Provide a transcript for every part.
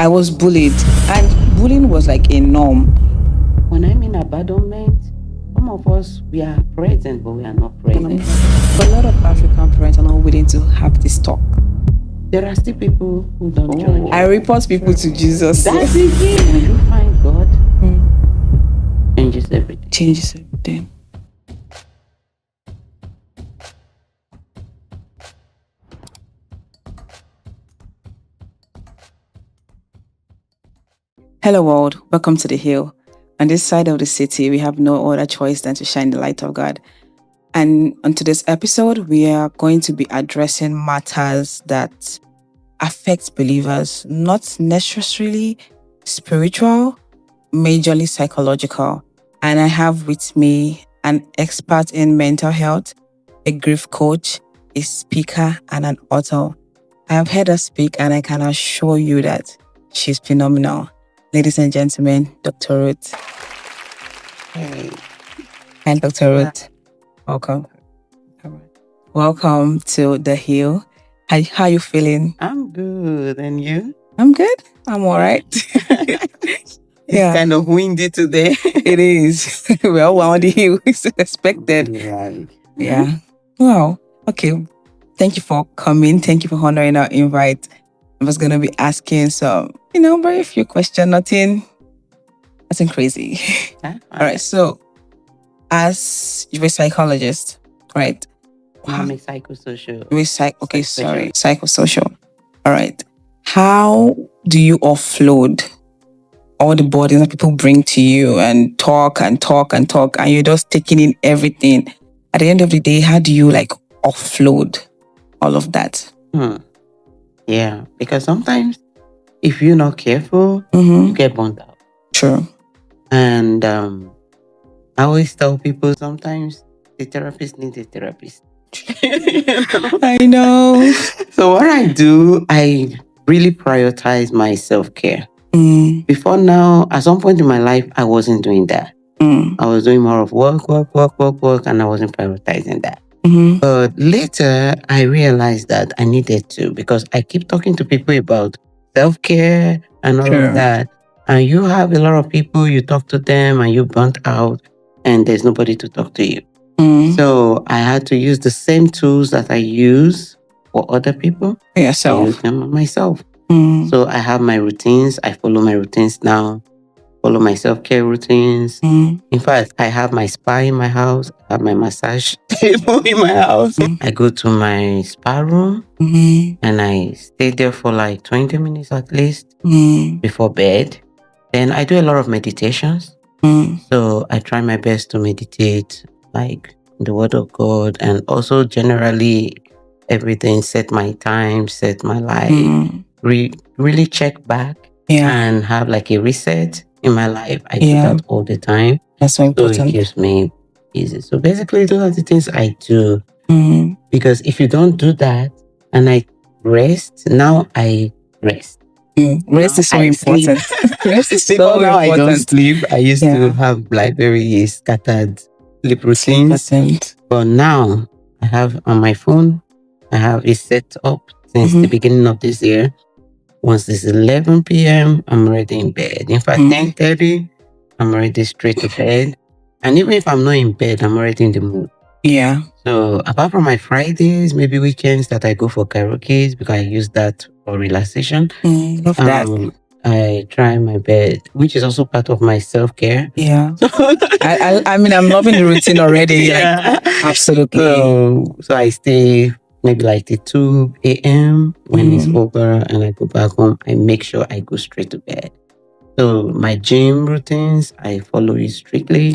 I was bullied, and bullying was like a norm. When I mean abandonment, some of us, we are present, but we are not present. But a lot of African parents are not willing to have this talk. There are still people who don't join. I report people to Jesus. That's the thing. When you find God, changes everything. Changes everything. Hello world, welcome to the hill. On this side of the city, we have no other choice than to shine the light of God. And on today's episode, we are going to be addressing matters that affect believers, not necessarily spiritual, majorly psychological. And I have with me an expert in mental health, a grief coach, a speaker, and an author. I have heard her speak, and I can assure you that she's phenomenal. Ladies and gentlemen, Dr. Ruth. Hey. Hi, Dr. Ruth. Welcome. Welcome to The Hill. How are you feeling? I'm good. And you? I'm good. I'm all right. It's kind of windy today. It is. Well, we're on the hill. It's expected. Yeah. Wow. Okay. Thank you for coming. Thank you for honoring our invite. I was going to be asking some, very few questions. Nothing crazy. All right. So, as you're a psychologist, right? I'm a psychosocial. Psychosocial. All right. How do you offload all the burdens that people bring to you and talk, and you're just taking in everything? At the end of the day, how do you offload all of that? Yeah, because sometimes if you're not careful, Mm-hmm. you get burnt out. True. And I always tell people sometimes the therapist needs a therapist. I know. So what I do, I really prioritize my self-care. Before now, at some point in my life, I wasn't doing that. I was doing more of work, and I wasn't prioritizing that. Mm-hmm. But later, I realized that I needed to, because I keep talking to people about self-care and all of that. And you have a lot of people, you talk to them and you burnt out and there's nobody to talk to you. So I had to use the same tools that I use for other people. Yourself. I use them on myself. So I have my routines. I follow my routines now. Follow my self-care routines. In fact, I have my spa in my house. I have my massage table in my house. I go to my spa room and I stay there for 20 minutes at least before bed. Then I do a lot of meditations. So I try my best to meditate the word of God, and also generally everything, set my time, set my life, really check back and have a reset in my life. I do that all the time. That's so important. So it keeps me easy. So basically, those are the things I do. Because if you don't do that and I rest, now I rest. Rest is so important. Rest is so important. Now I don't sleep. I used to have very scattered sleep routines. But now I have on my phone, I have it set up since the beginning of this year. Once it's 11 p.m., I'm already in bed. In fact, 10:30, I'm already straight to bed. And even if I'm not in bed, I'm already in the mood. Yeah. So apart from my Fridays, maybe weekends that I go for karaoke, because I use that for relaxation. Love that. I try my best, which is also part of my self-care. Yeah. I'm loving the routine already. Absolutely. So I stay maybe till 2 a.m. when it's over and I go back home. I make sure I go straight to bed. So my gym routines, I follow it strictly.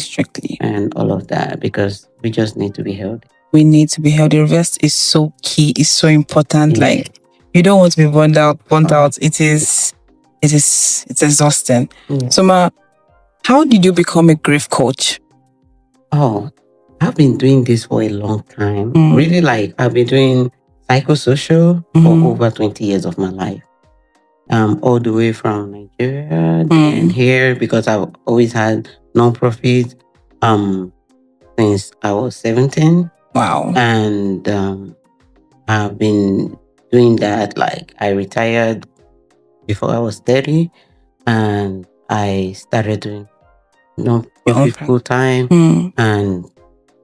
And all of that, because we just need to be healthy. We need to be healthy. Rest is so key. It's so important. Yeah. You don't want to be burnt out. It's exhausting. Yeah. So Ma, how did you become a grief coach? Oh, I've been doing this for a long time. Really, I've been doing psychosocial for over 20 years of my life. All the way from Nigeria and here, because I've always had non-profit since I was 17. Wow. And I've been doing that. I retired before I was 30, and I started doing own profit full time and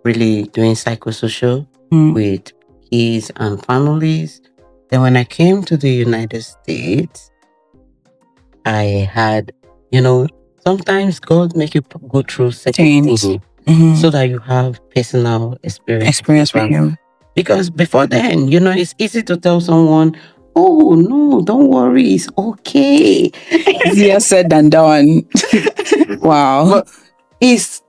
really doing psychosocial with kids and families. Then when I came to the United States, I had, sometimes God make you go through certain things so that you have personal experience with Him. Because before then, it's easy to tell someone, oh, no, don't worry, it's okay. Easier said than done. Wow. But it's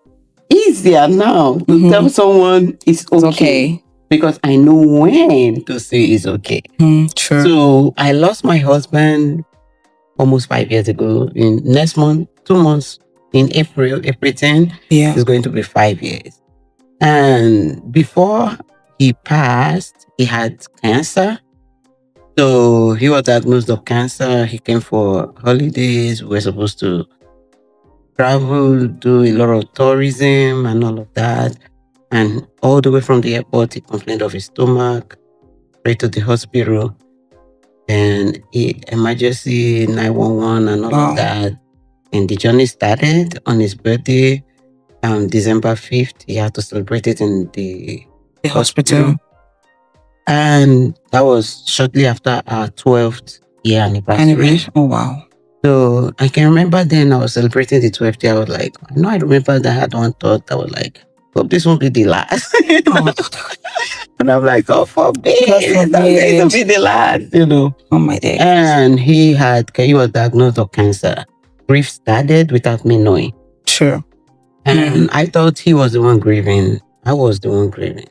easier now to tell someone it's okay. Because I know when to say it's okay. True. So I lost my husband almost 5 years ago. In next month, 2 months, in April 10, it's going to be 5 years. And before he passed, he had cancer. So he was diagnosed of cancer. He came for holidays. We were supposed to travel, do a lot of tourism and all of that. And all the way from the airport, he complained of his stomach, straight to the hospital. And emergency 911 and all of that. And the journey started on his birthday, December 5th. He had to celebrate it in the hospital. And that was shortly after our 12th year anniversary. Oh, wow. So I can remember then I was celebrating the 12th year. I was like, I remember that I had one thought. I was like, hope this won't be the last. And I'm like, oh, forbid. That's going to be the last, Oh, my day. And he was diagnosed with cancer. Grief started without me knowing. Sure. And I thought he was the one grieving. I was the one grieving.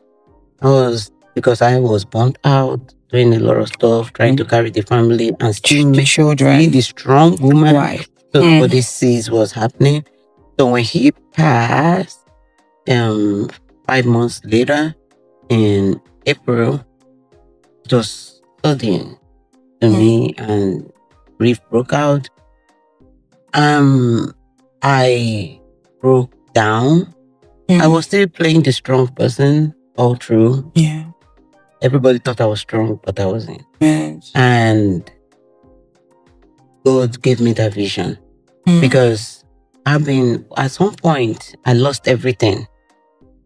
Because I was burnt out, doing a lot of stuff, trying to carry the family and still make children. Be the strong woman. Right. So nobody sees what's happening. So when he passed, 5 months later, in April, it was sudden to me, and grief broke out. I broke down. I was still playing the strong person all through. Yeah. Everybody thought I was strong, but I wasn't. Yes. And God gave me that vision because at some point, I lost everything.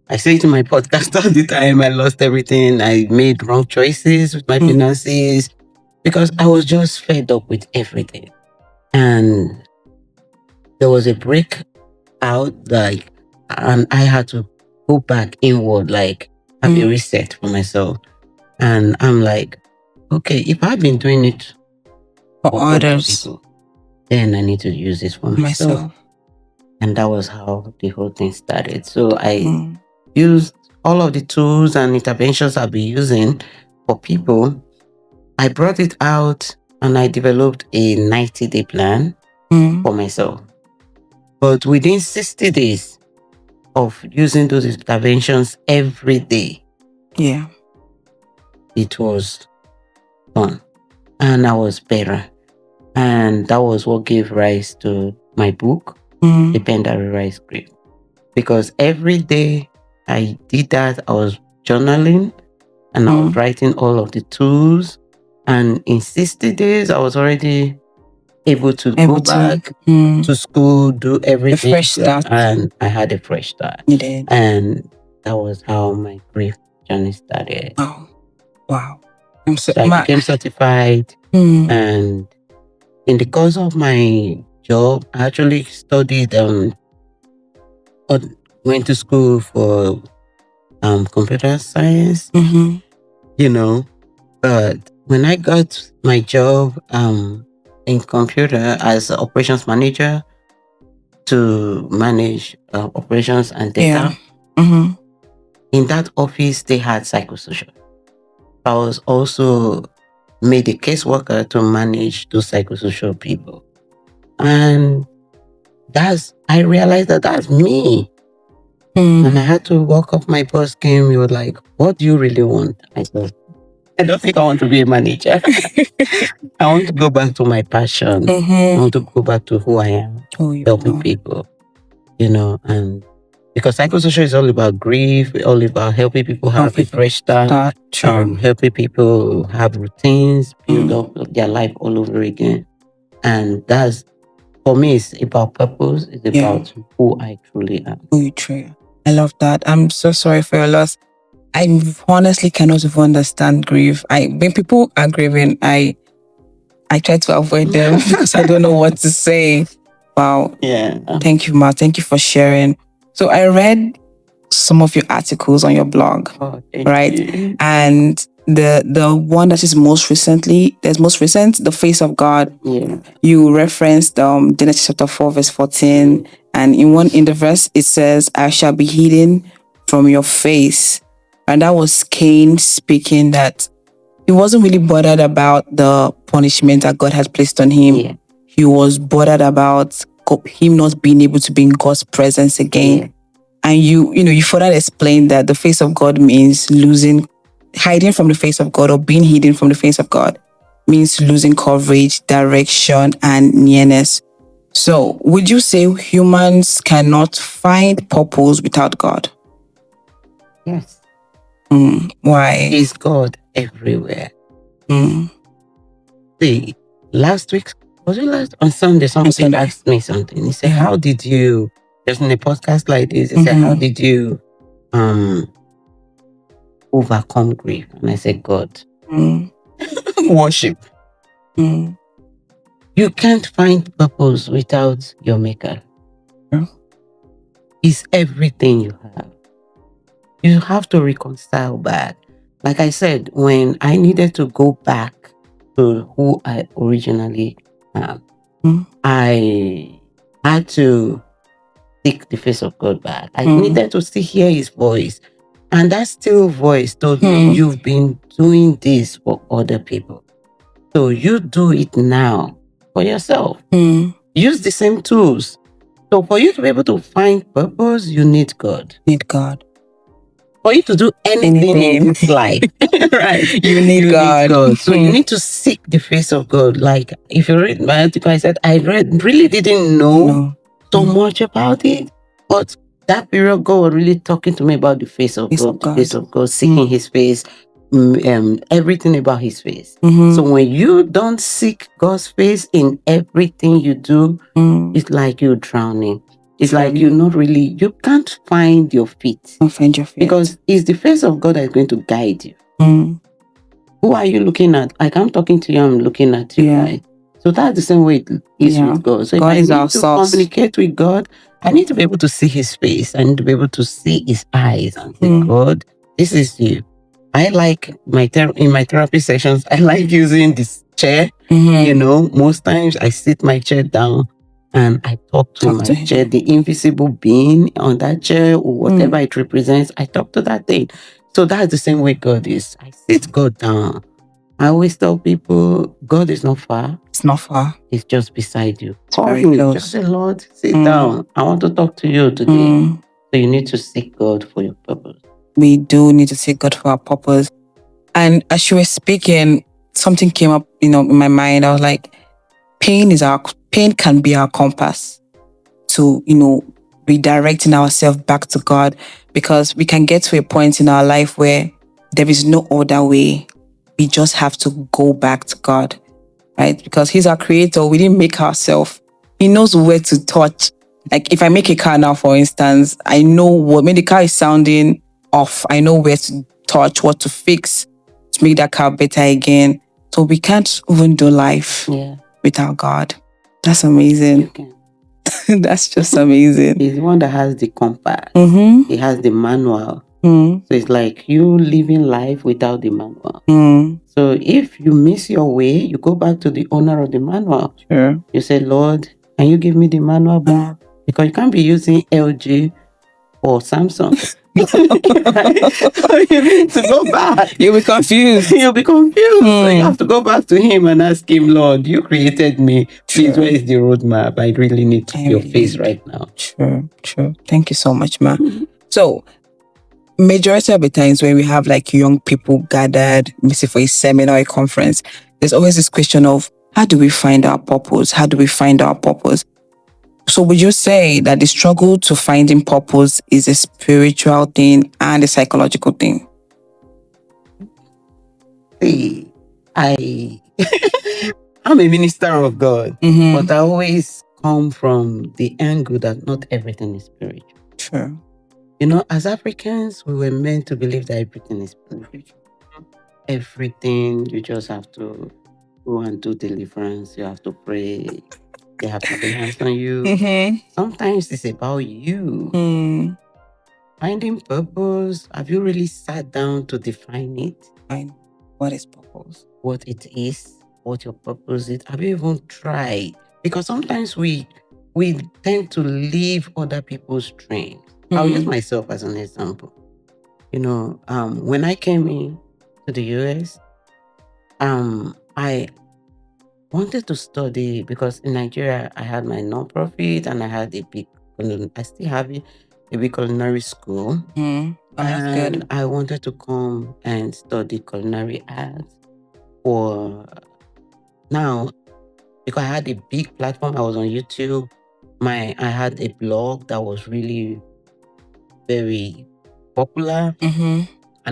I say it in my podcast all the time. I lost everything. I made wrong choices with my finances because I was just fed up with everything. And there was a break out, and I had to go back inward, have a reset for myself. And I'm like, okay, if I've been doing it for others, people, then I need to use this for myself. And that was how the whole thing started. So I used all of the tools and interventions I've been using for people. I brought it out and I developed a 90-day plan for myself. But within 60 days of using those interventions every day, it was fun. And I was better. And that was what gave rise to my book, The Pen That Rewrites Grief. Because every day I did that, I was journaling and I was writing all of the tools. And in 60 days, I was already able to go back to school, do everything. A fresh start. And I had a fresh start. You did. And that was how my grief journey started. Oh, wow. So I became certified. And in the course of my job, I actually studied, went to school for computer science, but when I got my job in computer as operations manager to manage operations and data, in that office, they had psychosocial. I was also made a caseworker to manage those psychosocial people. And I realized that that's me. And I had to walk up. My boss came, he was like, what do you really want? I said, I don't think I want to be a manager. I want to go back to my passion. I want to go back to who I am, helping people, and because psychosocial is all about grief, all about helping people have a fresh start, helping people have routines, build up their life all over again. And that's, for me, it's about purpose. It's about who I truly am. Who you truly are. I love that. I'm so sorry for your loss. I honestly cannot even understand grief. When people are grieving, I try to avoid them because I don't know what to say. Wow. Yeah. Thank you, Ma. Thank you for sharing. So I read some of your articles on your blog, right? You. And the one that is most recent, The Face of God. Yeah. You referenced Genesis chapter 4, verse 14. And in the verse, it says, I shall be hidden from your face. And that was Cain speaking, that he wasn't really bothered about the punishment that God has placed on him. Yeah. He was bothered about him not being able to be in God's presence again. Yeah. And you further explained that the face of God means hiding from the face of God, or being hidden from the face of God means losing coverage, direction, and nearness. So would you say humans cannot find purpose without God? Yes. Why? Is God everywhere? See, last week, on Sunday, somebody asked me something. He said, how did you, just in a podcast like this, he said, how did you overcome grief? And I said, God. Worship. You can't find purpose without your maker. It's everything you have. You have to reconcile back. Like I said, when I needed to go back to who I originally am, I had to seek the face of God back. I needed to still hear his voice. And that still voice told me, you've been doing this for other people. So you do it now for yourself. Use the same tools. So for you to be able to find purpose, you need God. For you to do anything in this life, right? You need God. So you need to seek the face of God. Like if you read my article, I said really didn't know so much about it, but that period God was really talking to me about the face of God, the face of God, seeking his face, everything about his face. So when you don't seek God's face in everything you do, it's like you're drowning. It's like you can't find your feet. Because it's the face of God that is going to guide you. Who are you looking at? Like I'm talking to you, I'm looking at you, right? So that's the same way it is with God. So God if is I our need to source. communicate with God, I need to be able to see his face. I need to be able to see his eyes and say, God, this is you. I like in my therapy sessions, I like using this chair. Most times I sit my chair down and I talk to my chair, the invisible being on that chair or whatever it represents. I talk to that thing. So that's the same way God is. I sit God down. I always tell people, God is not far. It's not far. It's just beside you. It's very close. Just say, Lord, sit down. I want to talk to you today. So you need to seek God for your purpose. We do need to seek God for our purpose. And as you were speaking, something came up, in my mind. I was like, pain can be our compass to, redirecting ourselves back to God, because we can get to a point in our life where there is no other way. We just have to go back to God, right? Because he's our creator. We didn't make ourselves. He knows where to touch. Like if I make a car now, for instance, I know when the car is sounding off, I know where to touch, what to fix to make that car better again. So we can't even do life without God. That's amazing. You can. That's just amazing. He's the one that has the compass. He has the manual. So it's like you living life without the manual. So if you miss your way, you go back to the owner of the manual. Sure. You say, Lord, can you give me the manual back? Because you can't be using LG or Samsung. You need to go back. You'll be confused. You'll be confused. So you have to go back to him and ask him, Lord, you created me. Please, where is the roadmap? I really need your face right now. True. Thank you so much, Ma. So, majority of the times when we have like young people gathered, maybe for a seminar or a conference, there's always this question of, how do we find our purpose? How do we find our purpose? So would you say that the struggle to finding purpose is a spiritual thing and a psychological thing? See, I'm I'm a minister of God, but I always come from the angle that not everything is spiritual. True. You know, as Africans, we were meant to believe that everything is spiritual. Everything, you just have to go and do deliverance. You have to pray. They have to lay hands on you. Sometimes it's about you. Finding purpose. Have you really sat down to define it? Fine. What is purpose? What it is, what your purpose is. Have you even tried? Because sometimes we tend to leave other people's dreams. I'll use myself as an example. You know, when I came in to the US, I wanted to study because in Nigeria I had my non-profit and I had I still have it, a big culinary school. That's good. I wanted to come and study culinary arts for now because I had a big platform. I was on YouTube. I had a blog that was really very popular, and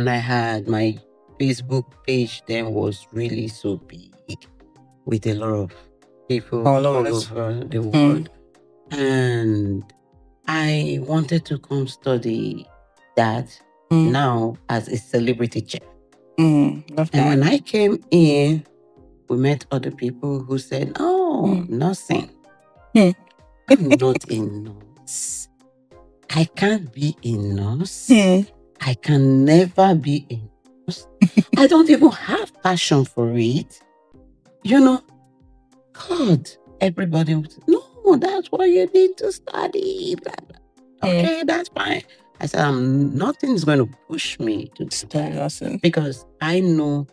I had my Facebook page then was really so big with a lot of people all over the world. And I wanted to come study that now as a celebrity chef. Love that. And when I came in, we met other people who said, "Oh, nursing. I'm not a nurse. I can't be a nurse. I can never be a nurse. I don't even have passion for it. You know, God, everybody would say, no, that's what you need to study. Blah, blah. Okay, that's fine. I said, nothing's going to push me to study nursing because I know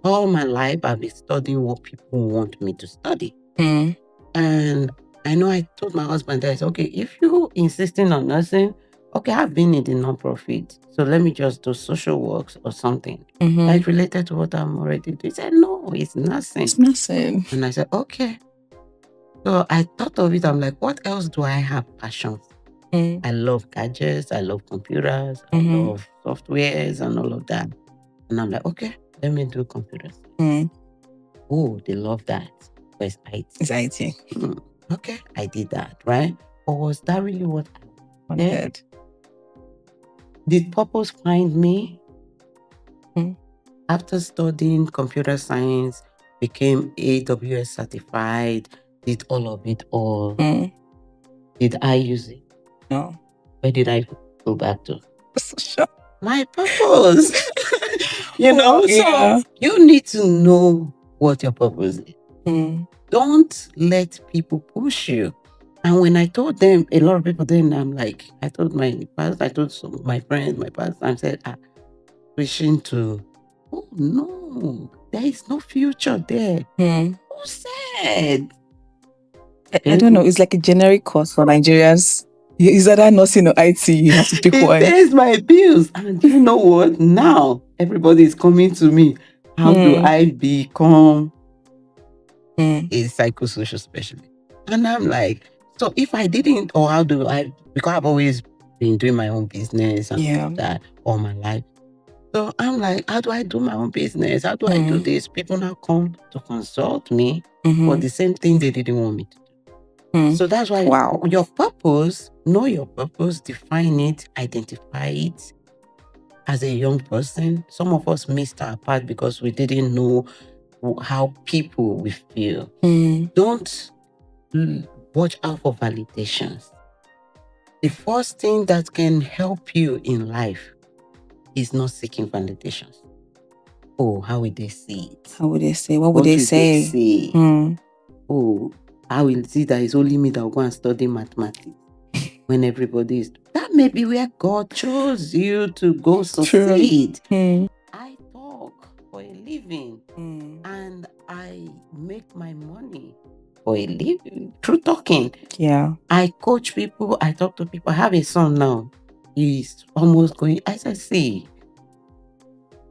all my life I've been studying what people want me to study. And I know I told my husband that, okay, if you're insisting on nursing, okay, I've been in the non-profit, so let me just do social works or something like related to what I'm already doing. He said, no, it's nursing. It's nursing. And I said, okay. So I thought of it. I'm like, what else do I have passion for? I love gadgets. I love computers. I love softwares and all of that. And I'm like, okay, let me do computers. Oh, they love that. But it's IT. It's IT. Okay, I did that, right? But was that really what I wanted? Did purpose find me? After studying computer science, became AWS certified, did all of it all. Did I use it? No. Where did I go back to? Sure. My purpose. You know, yeah. So you need to know what your purpose is. Don't let people push you. And when I told them, a lot of people then, I'm like, I told my pastor, I told some my friends, my pastor, I said, wishing to, oh no, there is no future there. Who said? I don't know. It's like a generic course for Nigerians. Is that nursing or IT? You have to pick one. It pays my bills. And you know what? Now everybody is coming to me. How do I become a psychosocial specialist? And I'm like, so if I didn't, or how do I, because I've always been doing my own business and that all my life. So I'm like, how do I do my own business? How do I do this? People now come to consult me for the same thing they didn't want me to do. So that's why your purpose, know your purpose, define it, identify it. As a young person, some of us missed our part because we didn't know how people will feel. Don't watch out for validations. The first thing that can help you in life is not seeking validations. Oh, how will they see it? How would they say? What would they say? Oh, how will see that it's only me that will go and study mathematics when everybody is. That may be where God chose you to go succeed. I talk for a living and I make my money for a living through talking. Yeah. I coach people. I talk to people. I have a son now. He's almost going. I said, see,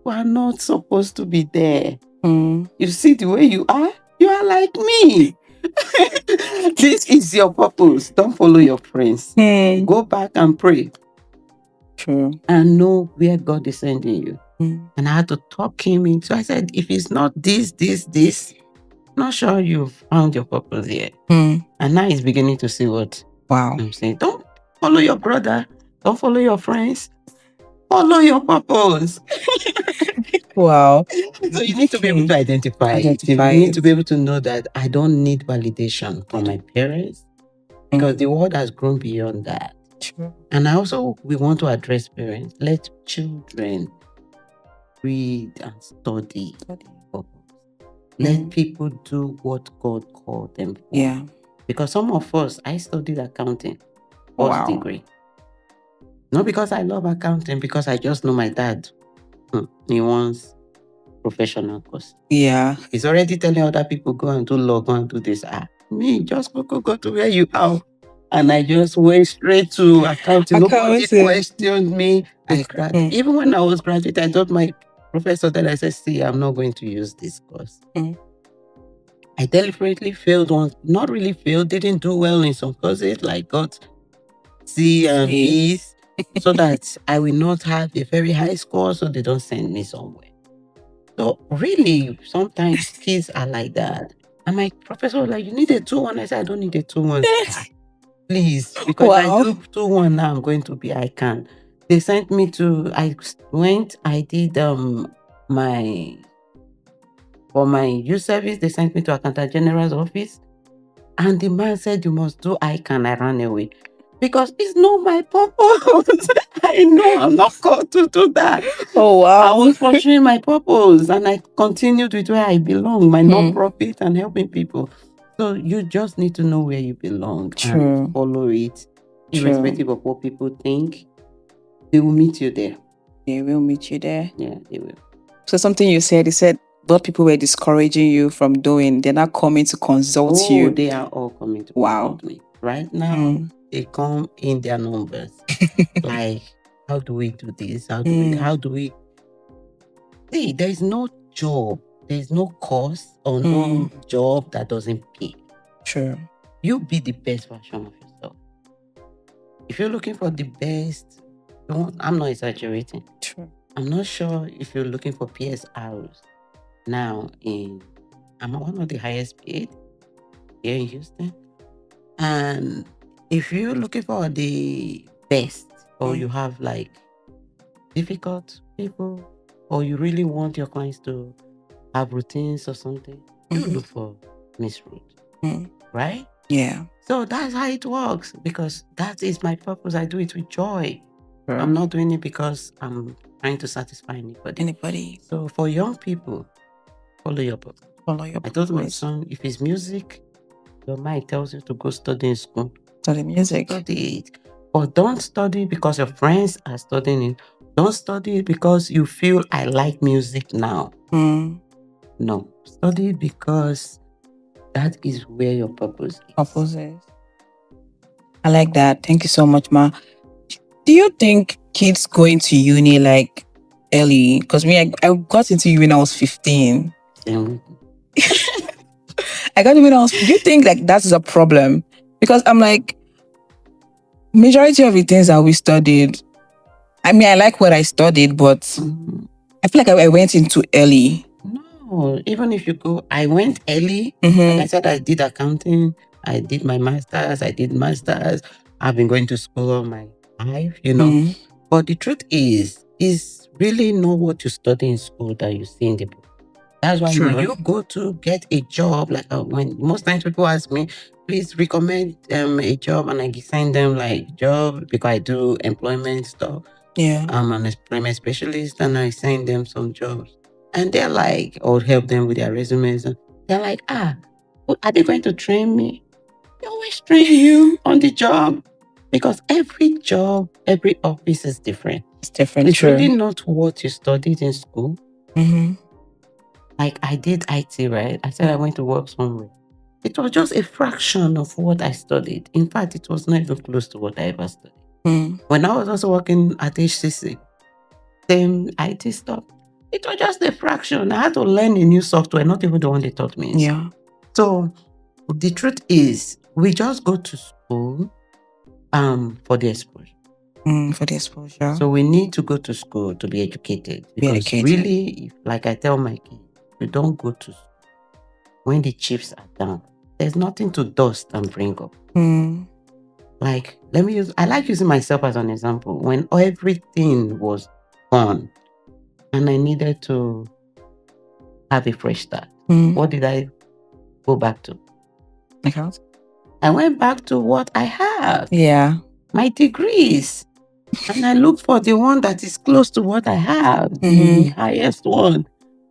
you are not supposed to be there. You see the way you are? You are like me. This is your purpose. Don't follow your friends. Go back and pray. True. And know where God is sending you. And I had to talk him into. I said, if it's not this, Not sure you've found your purpose yet. Mm. And now he's beginning to see what Wow. I'm saying. Don't follow your brother. Don't follow your friends. Follow your purpose. Wow. So you need to be able to identify it. You need to be able to know that I don't need validation from my parents, because the world has grown beyond that. True. And we want to address parents. Let children read and study. Let people do what God called them for. Yeah. Because some of us, I studied accounting, first degree. Not because I love accounting, because I just know my dad. He wants professional course. Yeah. He's already telling other people, go and do law, go and do this. Me, just go to where you are. And I just went straight to accounting. Nobody questioned me. Even when I was graduate, I told my professor that I said, see, I'm not going to use this course. I deliberately failed once. Not really failed, didn't do well in some courses, like got C and B's, so that I will not have a very high score, so they don't send me somewhere. So really, sometimes kids are like that. And my professor was like, you need a 2-1. I said, I don't need a 2-1. Please, because if I do 2-1 now, I'm going to be, I can. They sent me to, I did for my youth service, they sent me to Accountant General's office. And the man said, you must do ICANN. I ran away. Because it's not my purpose. I know I'm not called to do that. Oh, wow. I was pursuing my purpose, and I continued with where I belong, my non-profit and helping people. So you just need to know where you belong and follow it, irrespective of what people think. They will meet you there. They will meet you there. Yeah, they will. So something you said, what people were discouraging you from doing, they're not coming to consult you. They are all coming to consult me. Right now, they come in their numbers. Like, how do we do this? How do we? See, there is no job, there is no course or no job that doesn't pay. True. You be the best version of yourself. If you're looking for the best, I'm not exaggerating. True. I'm not sure if you're looking for PSRs. Now, I'm one of the highest paid here in Houston. And if you're looking for the best, or you have like difficult people, or you really want your clients to have routines or something, you look for Miss Ruth. Right? Yeah. So that's how it works, because that is my purpose. I do it with joy. I'm not doing it because I'm trying to satisfy anybody. So for young people, follow your purpose. I told my son, if it's music, your mind tells you to go study in school. Study music. Study it. But don't study because your friends are studying it. Don't study it because you feel I like music now. No. Study it because that is where your purpose is. I like that. Thank you so much, Ma. Do you think kids going to uni like early? Because I got into uni when I was 15. I got into when I was. Do you think like that is a problem? Because I'm like, majority of the things that we studied, I mean, I like what I studied, but I feel like I went into early. No, even if you go, I went early. Like I said, I did accounting. I did my master's. I've been going to school all my life, But the truth is really not what you study in school that you see in the book. That's why when you go to get a job, like when most times people ask me, please recommend a job, and I send them like job because I do employment stuff. Yeah. I'm an employment specialist, and I send them some jobs. And they're like, or help them with their resumes. And they're like, are they going to train me? They always train you on the job, because every job, every office is different. It's different. It's really not what you studied in school. Like I did IT, right? I said I went to work somewhere. It was just a fraction of what I studied. In fact, it was not even close to what I ever studied. When I was also working at HCC, same IT stuff, it was just a fraction. I had to learn a new software, not even the one they taught me. Yeah. So the truth is, we just go to school for the exposure. For the exposure. So we need to go to school to be educated. Because really, like I tell my kids, you don't go to school when the chips are down, there's nothing to dust and bring up. Like, I like using myself as an example. When everything was gone and I needed to have a fresh start, what did I go back to? Account? I went back to what I have. Yeah. My degrees. And I look for the one that is close to what I have, the highest one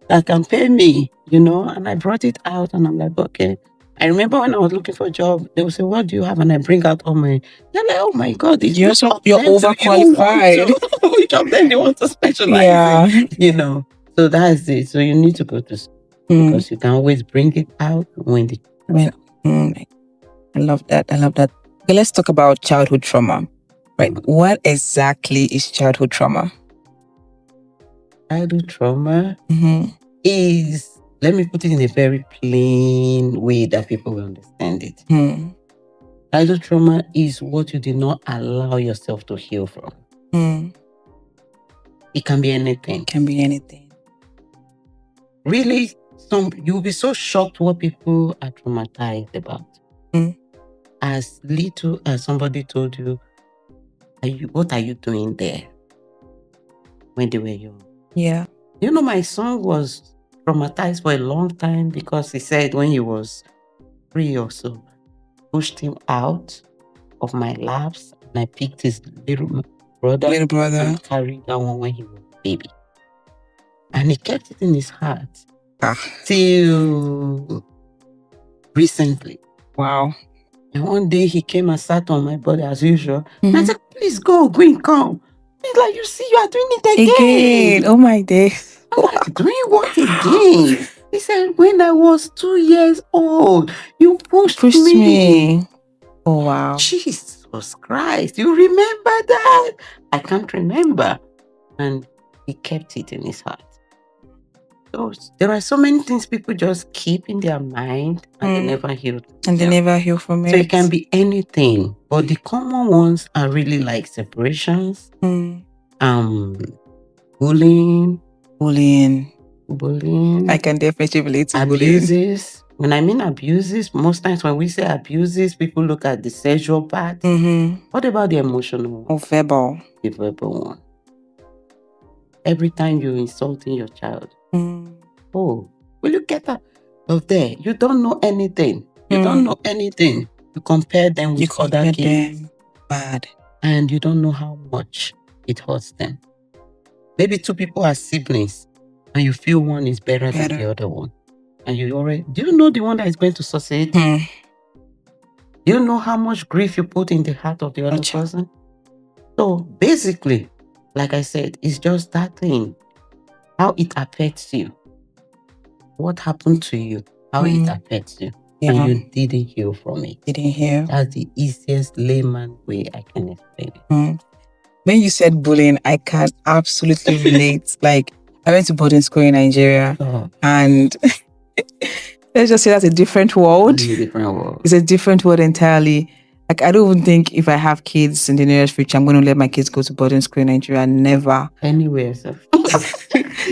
that can pay me, and I brought it out and I'm like, okay. I remember when I was looking for a job, they would say, what do you have? And I bring out all my, they're like, oh my God, you're overqualified. Which of them do you want to specialize in? So that's it. So you need to go to school because you can always bring it out when I love that. Okay, let's talk about childhood trauma. Right. What exactly is childhood trauma? Childhood trauma is, let me put it in a very plain way that people will understand it. Childhood trauma is what you did not allow yourself to heal from. It can be anything. Really, you'll be so shocked what people are traumatized about. As little as somebody told you, what are you doing there? When they were young. Yeah. My son was traumatized for a long time because he said when he was 3 or so, pushed him out of my laps and I picked his little brother and carried that one when he was a baby. And he kept it in his heart till recently. Wow. And one day he came and sat on my body as usual. And I said, please go, Green, come. He's like, you see, you are doing it again. Oh my days. I'm like, doing what again? He said, when I was 2 years old, you pushed me. Oh, wow. Jesus Christ, you remember that? I can't remember. And he kept it in his heart. So there are so many things people just keep in their mind and they never heal. And they never heal from it. So it can be anything. But the common ones are really like separations, bullying. I can definitely relate to abuses. When I mean abuses, most times when we say abuses, people look at the sexual part. What about the emotional or verbal? The verbal one. Every time you're insulting your child. Oh, will you get out of there? You don't know anything. You compare them with other kids. Bad. And you don't know how much it hurts them. Maybe 2 people are siblings and you feel one is better than the other one. And do you know the one that is going to succeed? Do you know how much grief you put in the heart of the other person? So basically, like I said, it's just that thing. How it affects you. What happened to you. How it affects you. And you didn't heal from it. That's the easiest layman way I can explain it. When you said bullying, I can absolutely relate. Like, I went to boarding school in Nigeria and let's just say that's a different world. It's a different world entirely. Like, I don't even think if I have kids in the nearest future, I'm going to let my kids go to boarding school in Nigeria. Never. Anywhere, sir.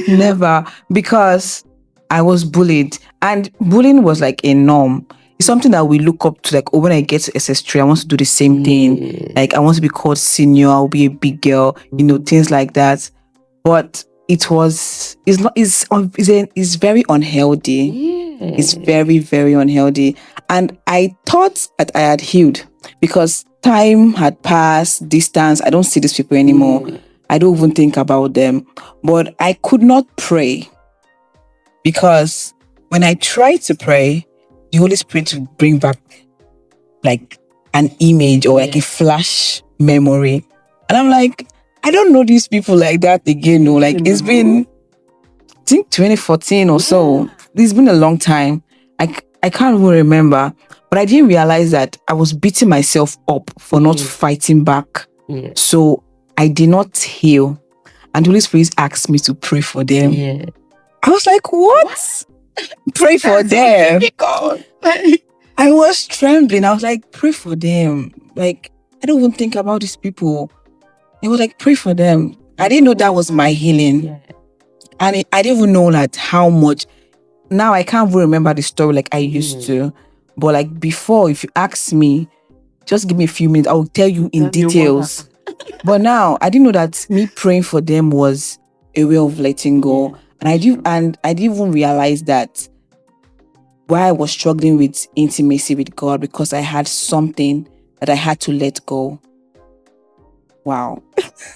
Never. Because I was bullied. And bullying was like a norm. It's something that we look up to. Like, when I get to SS3, I want to do the same thing. Like, I want to be called senior. I'll be a big girl. Things like that. But it's very unhealthy. It's very, very unhealthy. And I thought that I had healed because time had passed, distance. I don't see these people anymore. I don't even think about them. But I could not pray because when I tried to pray, the Holy Spirit would bring back like an image or like a flash memory. And I'm like, I don't know these people like that again. No, like it's been, I think 2014 or so. It's been a long time. I can't even remember. But I didn't realize that I was beating myself up for not fighting back. So I did not heal. And the Holy Spirit asked me to pray for them. I was like, what? Pray for them. I was trembling. I was like, pray for them. Like, I don't even think about these people. It was like, pray for them. I didn't know that was my healing. And I didn't even know that how much now I can't even remember the story like I used to. But like before, if you ask me, just give me a few minutes, I will tell you in details. But now I didn't know that me praying for them was a way of letting go. And I didn't even realize that why I was struggling with intimacy with God, because I had something that I had to let go. Wow.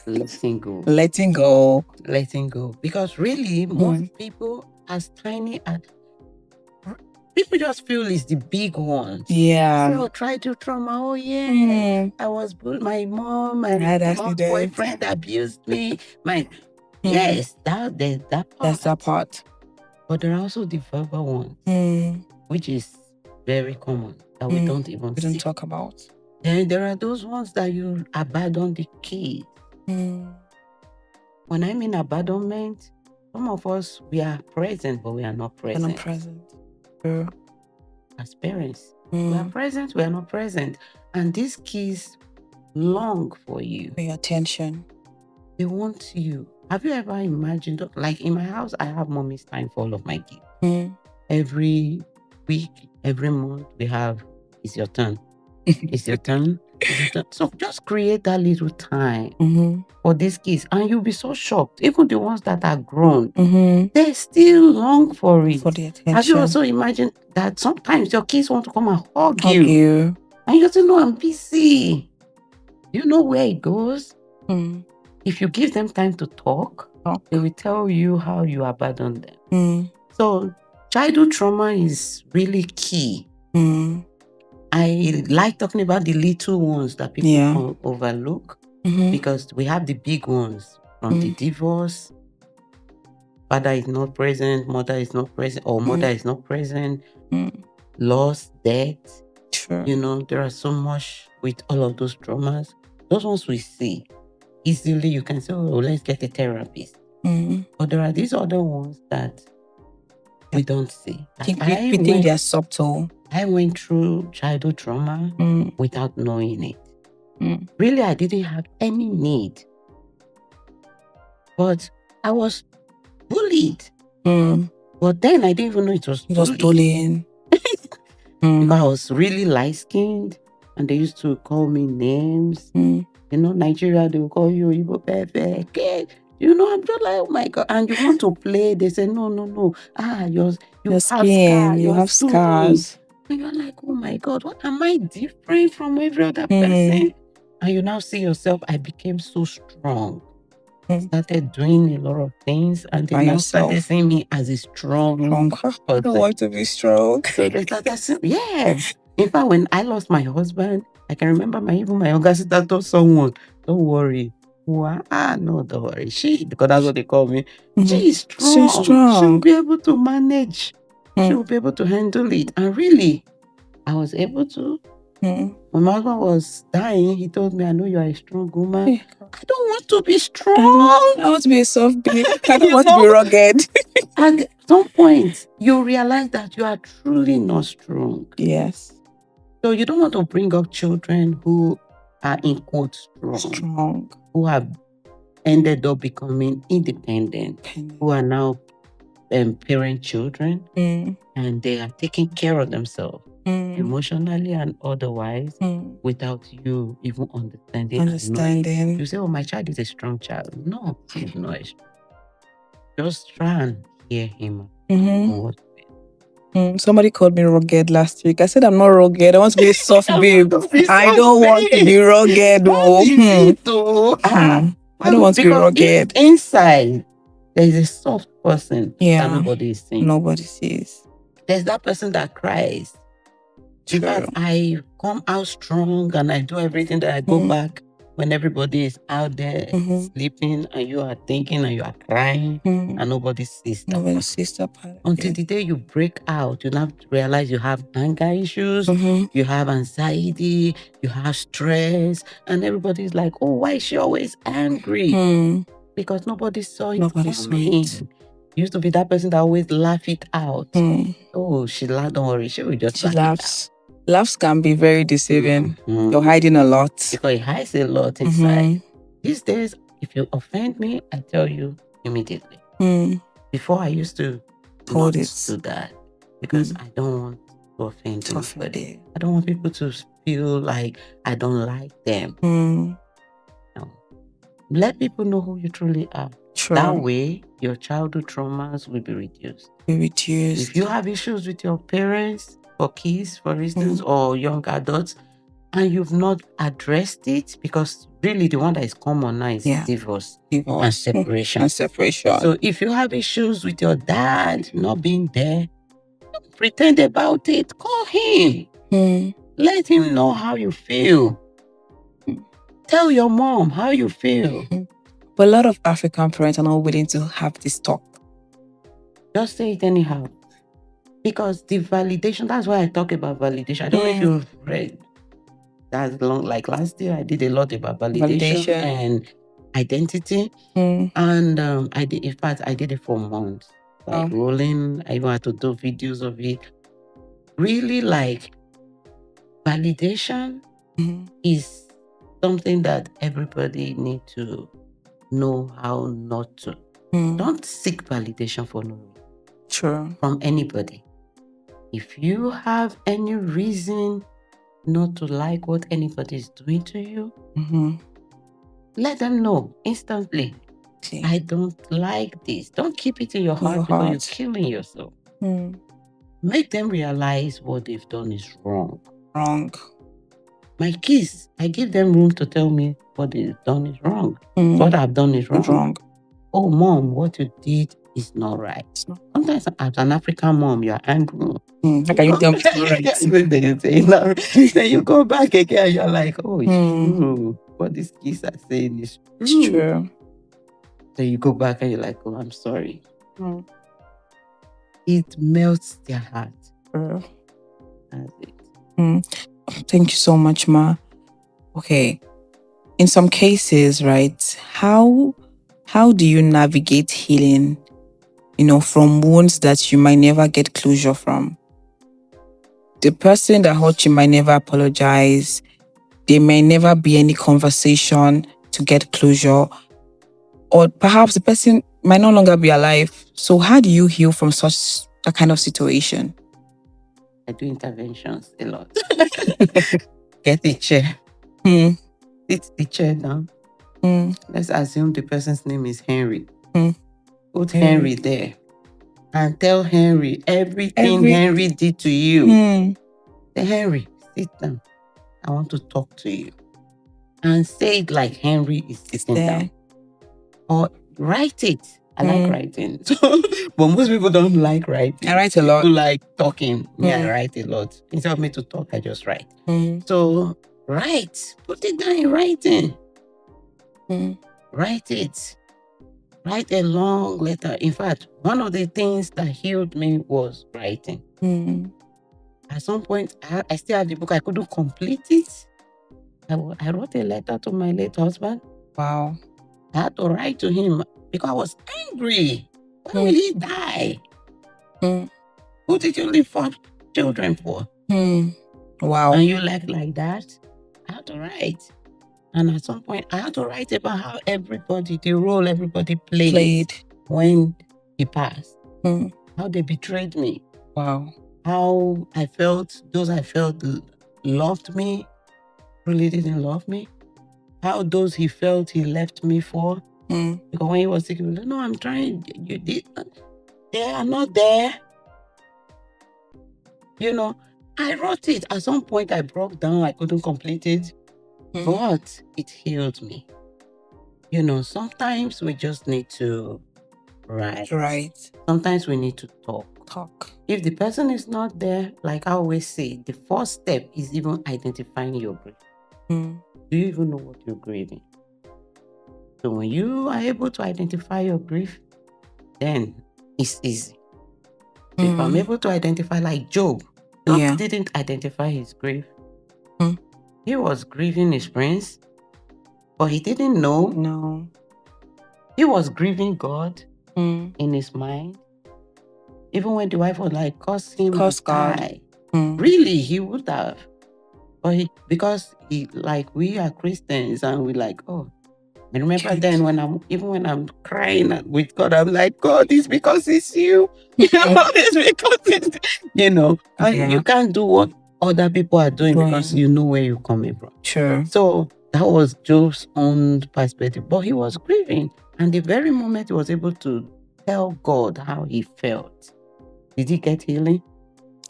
Letting go. Letting go. Letting go. Because really, most people, as tiny as people just feel it's the big ones. Yeah. So try to trauma. Oh yeah, I was bullied. My mom, my mom's boyfriend abused me. Yes, that part. That's that part. But there are also the verbal ones, which is very common that we don't even see. We don't talk about. Then there are those ones that you abandon the kids. When I mean abandonment, some of us, we are present, but we are not present. We're not present. As parents, we are present, we are not present. And these kids long for you. For your attention. They want you. Have you ever imagined, like in my house, I have mommy's time for all of my kids. Every week, every month, we have, it's your turn. It's your turn. It's your turn. So just create that little time for these kids. And you'll be so shocked. Even the ones that are grown, they still long for it. For the attention. Have you also imagined that sometimes your kids want to come and hug you? And you say, no, I'm busy. You know where it goes? If you give them time to talk, they will tell you how you abandoned them. So childhood trauma is really key. I like talking about the little ones that people overlook, because we have the big ones from the divorce. Father is not present, mother is not present, or mother is not present, loss, death. Sure. You know, there are so much with all of those traumas. Those ones we see. Easily you can say, oh, let's get a therapist. But there are these other ones that we don't see. We think they are subtle. I went through childhood trauma without knowing it. Really, I didn't have any need. But I was bullied. But then I didn't even know it was bullying. Because I was really light-skinned, and they used to call me names. You know, Nigeria, they will call you Igbo Pepe. You know, I'm just like, oh my God. And you want to play, they say, no. Your skin, you have scars. And you're like, oh my God, what am I different from every other person? And you now see yourself, I became so strong. Started doing a lot of things, and they now started seeing me as a strong person. I don't want to be strong. So they started saying, yes. In fact, when I lost my husband, I can remember my younger sister told someone, don't worry. No, don't worry. Because that's what they call me. She is strong. She's strong. She'll be able to manage. She'll be able to handle it. And really, I was able to. When my husband was dying, he told me, I know you are a strong woman. I don't want to be strong. I want to be a soft babe. I don't want to be rugged. And at some point, you realize that you are truly not strong. Yes. So you don't want to bring up children who are in quote strong, who have ended up becoming independent, who are now parent children, and they are taking care of themselves emotionally and otherwise without you even understanding. You say, oh, my child is a strong child. No, he's not. Just try and hear him. Somebody called me rugged last week. I said I'm not rugged. I want to be a soft babe. I don't want to be rugged. I don't want to be rugged. Inside, there is a soft person that nobody is seeing. Nobody sees. There's that person that cries. Because I come out strong and I do everything that I go back when everybody is out there sleeping and you are thinking and you are crying and nobody sees that. Nobody sees that part. Until the day you break out, you now realize you have anger issues, you have anxiety, you have stress, and everybody's like, oh, why is she always angry? Because nobody saw it coming. Used to be that person that always laugh it out. Oh, she laughed, don't worry, she will just she laughs. Laughs can be very deceiving. You're hiding a lot. Because it hides a lot inside. These days, if you offend me, I tell you immediately. Before I used to Hold not it. do that because I don't want to offend anybody. I don't want people to feel like I don't like them. No. Let people know who you truly are. True. That way, your childhood traumas will be reduced. If you have issues with your parents or kids, for instance, or young adults, and you've not addressed it, because really the one that is common now is divorce and separation. So if you have issues with your dad not being there, don't pretend about it. Call him. Let him know how you feel. Tell your mom how you feel. But a lot of African parents are not willing to have this talk. Just say it anyhow. Because the validation, that's why I talk about validation. I don't know if you've read that long. Like last year, I did a lot about validation. And identity. And I did it for months. Like rolling, I even had to do videos of it. Really, like, validation is something that everybody need to know how not to. Don't seek validation for no reason. True. From anybody. If you have any reason not to like what anybody is doing to you, let them know instantly. I don't like this. Don't keep it in your heart because you're killing yourself. Make them realize what they've done is wrong. My kids, I give them room to tell me what they've done is wrong. What I've done is wrong. Oh, mom, what you did is not right. Sometimes as an African mom, you're angry. How can you tell me it's not right? Then you go back again, you're like, oh, it's true. What these kids are saying is true. It's true. Then you go back and you're like, oh, I'm sorry. It melts their heart. That's it. Thank you so much, Ma. Okay. In some cases, right, how do you navigate healing, from wounds that you might never get closure from? The person that hurt you might never apologize. There may never be any conversation to get closure. Or perhaps the person might no longer be alive. So how do you heal from that kind of situation? I do interventions a lot. Get a chair. Sit the chair down. Let's assume the person's name is Henry. Put Henry there. And tell Henry everything Henry did to you. Say, Henry, sit down. I want to talk to you. And say it like Henry is sitting down. Or write it. I like writing. But most people don't like writing. I write a lot. People like talking. I write a lot. Instead of me to talk, I just write. So write. Put it down in writing. Write it. Write a long letter. In fact, one of the things that healed me was writing. At some point, I still have the book. I couldn't complete it. I wrote a letter to my late husband. Wow. I had to write to him because I was angry. When will he die? Who did you leave 4 children for? Wow. And you left like that? I had to write. And at some point, I had to write about how the role everybody played when he passed. How they betrayed me. Wow. How those I felt loved me, really didn't love me. How those he felt he left me for. Because when he was sick, he was like, no, I'm trying. You did. They are not there. I wrote it. At some point, I broke down. I couldn't complete it. But it healed me. Sometimes we just need to write. Sometimes we need to talk. If the person is not there, like I always say, the first step is even identifying your grief. Do you even know what you're grieving? So when you are able to identify your grief, then it's easy. So if I'm able to identify, like Job, Job didn't identify his grief. He was grieving his friends, but he didn't know. No. He was grieving God in his mind. Even when the wife was like, curse him to die. Really, he would have. But because we are Christians and we're like, oh, I remember then when I'm crying with God, I'm like, God, it's because it's you. It's because it's, you can't do what other people are doing because you know where you're coming from. Sure. So that was Job's own perspective, but he was grieving. And the very moment he was able to tell God how he felt, did he get healing?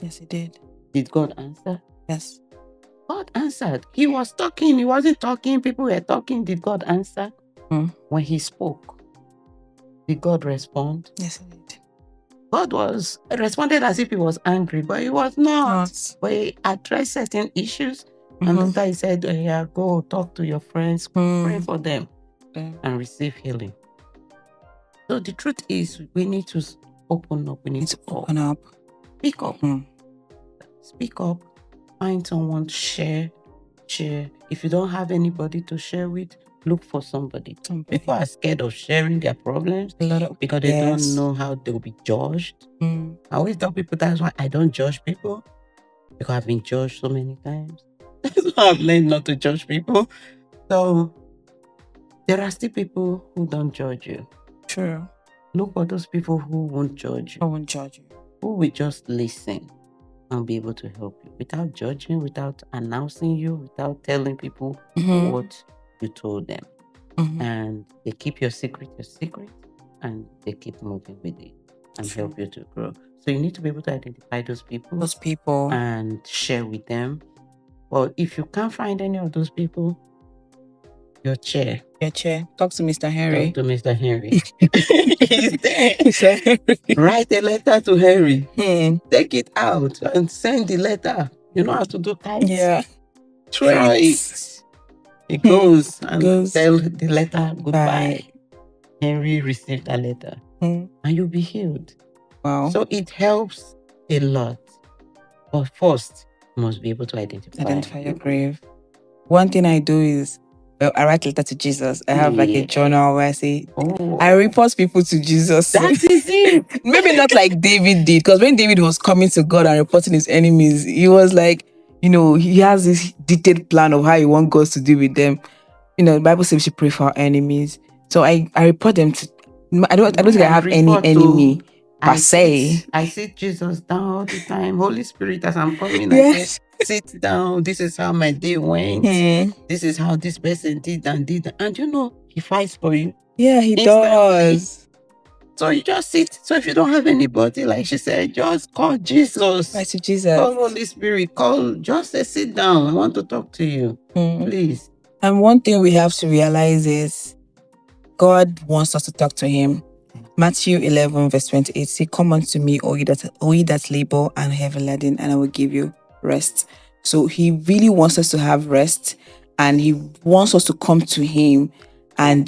Yes, he did. Did God answer? Yes. God answered. He was talking. He wasn't talking. People were talking. Did God answer? When he spoke, did God respond? Yes, he did. God responded as if he was angry, but he was not. But he addressed certain issues. And later he said, yeah, go talk to your friends, pray for them, and receive healing. So the truth is, we need to open up. We need to open up. Speak up. Speak up. Find someone to share. If you don't have anybody to share with, look for somebody. People are scared of sharing their problems because they don't know how they'll be judged. I always tell people that's why I don't judge people, because I've been judged so many times. So I've learned not to judge people. So there are still people who don't judge you. True. Look for those people who won't judge you. Who will just listen and be able to help you without judging, without announcing you, without telling people what you told them. And they keep your secret, and they keep moving with it and help you to grow. So you need to be able to identify those people and share with them. But if you can't find any of those people, your chair. Talk to Mr. Henry. Talk to Mr. Henry. He's there. Mr. Henry. Write a letter to Henry. Take it out and send the letter. You know how to do types? Yeah. Try it. He goes and tell the letter goodbye. Henry received a letter. And you'll be healed. Wow. So it helps a lot. But first, you must be able to identify your grave. One thing I do is, I write a letter to Jesus. I have like a journal where I say, I report people to Jesus. That is it. Maybe not like David did, because when David was coming to God and reporting his enemies, he was like, he has this detailed plan of how he wants God to deal with them. The Bible says we should pray for our enemies. So I report them to. I don't think I have any enemy per se. I sit Jesus down all the time. Holy Spirit, as I'm coming, I say, sit down. This is how my day went. This is how this person did. And he fights for you. Yeah, he does. So you just sit. So if you don't have anybody, like she said, just call Jesus. Right to Jesus. Call Holy Spirit. Just say, sit down. I want to talk to you. Please. And one thing we have to realize is God wants us to talk to him. Matthew 11 verse 28 say, come unto me, all ye that labor and heavy laden, and I will give you rest. So he really wants us to have rest, and he wants us to come to him and,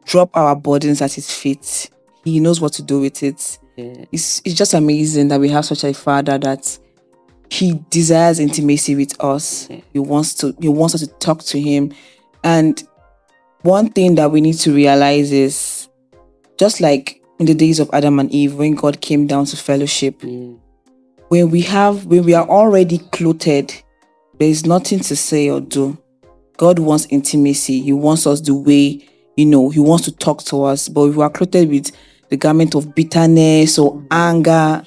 drop our burdens at his feet. He knows what to do with it. Yeah. It's just amazing that we have such a father that he desires intimacy with us. Yeah. He wants us to talk to him. And one thing that we need to realize is, just like in the days of Adam and Eve, when God came down to fellowship, when we are already clothed, there is nothing to say or do. God wants intimacy. He wants us the way, he wants to talk to us. But if we are clothed with the garment of bitterness or anger,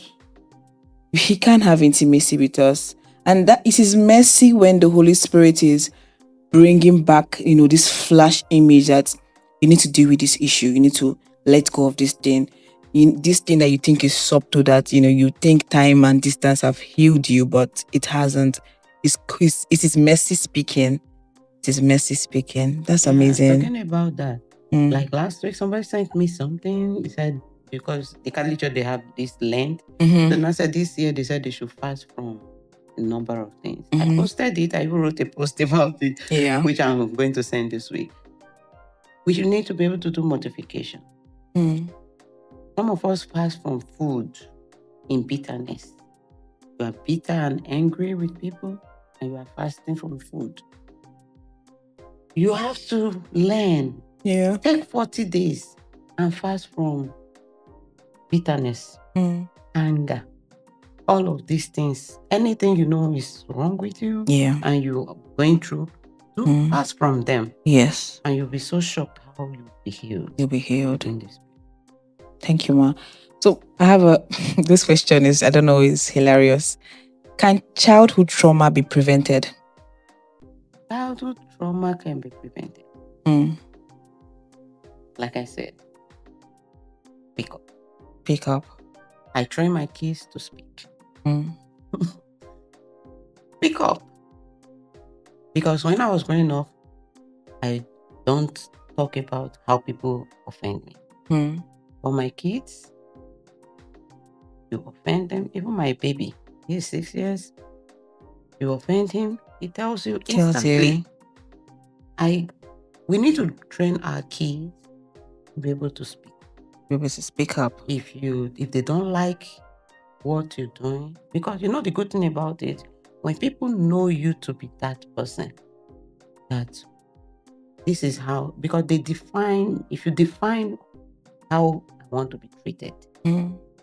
he can't have intimacy with us. And that is his mercy when the Holy Spirit is bringing back, this flash image that you need to deal with this issue. You need to let go of this thing. This thing that you think is subtle, that, you think time and distance have healed you, but it hasn't. It is mercy speaking. It is mercy speaking. That's amazing. Talking about that, like last week, somebody sent me something. He said, because the Catholic Church, they have this Lent. So I said this year, they said they should fast from a number of things. I posted it. I even wrote a post about it, which I'm going to send this week. We should need to be able to do mortification. Some of us fast from food in bitterness. You are bitter and angry with people, and you are fasting from food. You have to learn. Take 40 days and fast from bitterness, anger, all of these things. Anything is wrong with you, and you're going through, Do pass from them. Yes. And you'll be so shocked how you'll be healed. You'll be healed. In this. Thank you, Ma. So I have this question is, I don't know, is hilarious. Can childhood trauma be prevented? Childhood trauma can be prevented. Like I said, pick up. Pick up. I train my kids to speak. Pick up. Because when I was growing up, I don't talk about how people offend me. For my kids, you offend them. Even my baby, he's 6 years. You offend him, he tells you instantly. We need to train our kids to be able to speak. Be able to speak up. If they don't like what you're doing, because you know the good thing about it, when people know you to be that person, that this is how, because if you define how I want to be treated,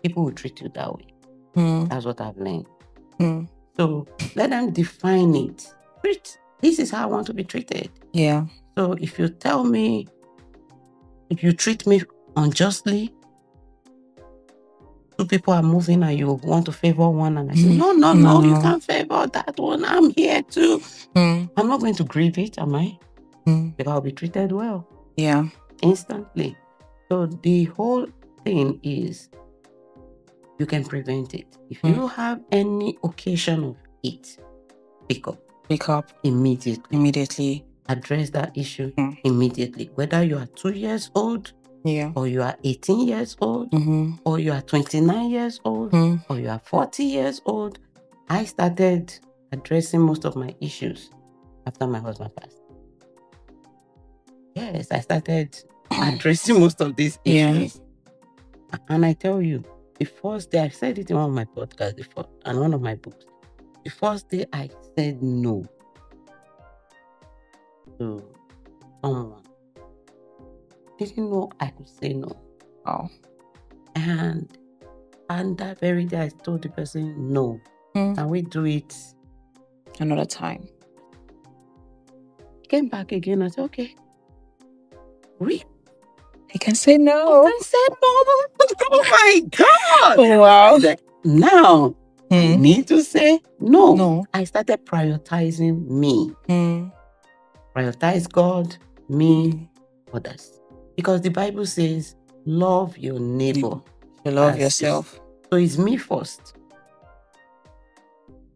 people will treat you that way. That's what I've learned. So let them define it. This is how I want to be treated. Yeah. So if you treat me unjustly, two people are moving and you want to favor one, and I say, no, you can't favor that one. I'm here too. I'm not going to grieve it, am I? Because I'll be treated well. Yeah. Instantly. So the whole thing is, you can prevent it. If you have any occasion of it, pick up. Pick up. Immediately. Address that issue immediately. Whether you are 2 years old, or you are 18 years old, or you are 29 years old, or you are 40 years old. I started addressing most of my issues after my husband passed. Yes, I started addressing most of these issues. And I tell you, the first day, I said it in one of my podcasts before, and one of my books. The first day I said no to someone, didn't know I could say no. Oh. And that very day, I told the person, no. Can we do it another time? Came back again. I said, okay. Really? He can say no. I said no. Oh my God. Oh, wow. Now, I need to say no. I started prioritizing me. Prioritize God, me, others. Because the Bible says, love your neighbor. You love yourself. So it's me first.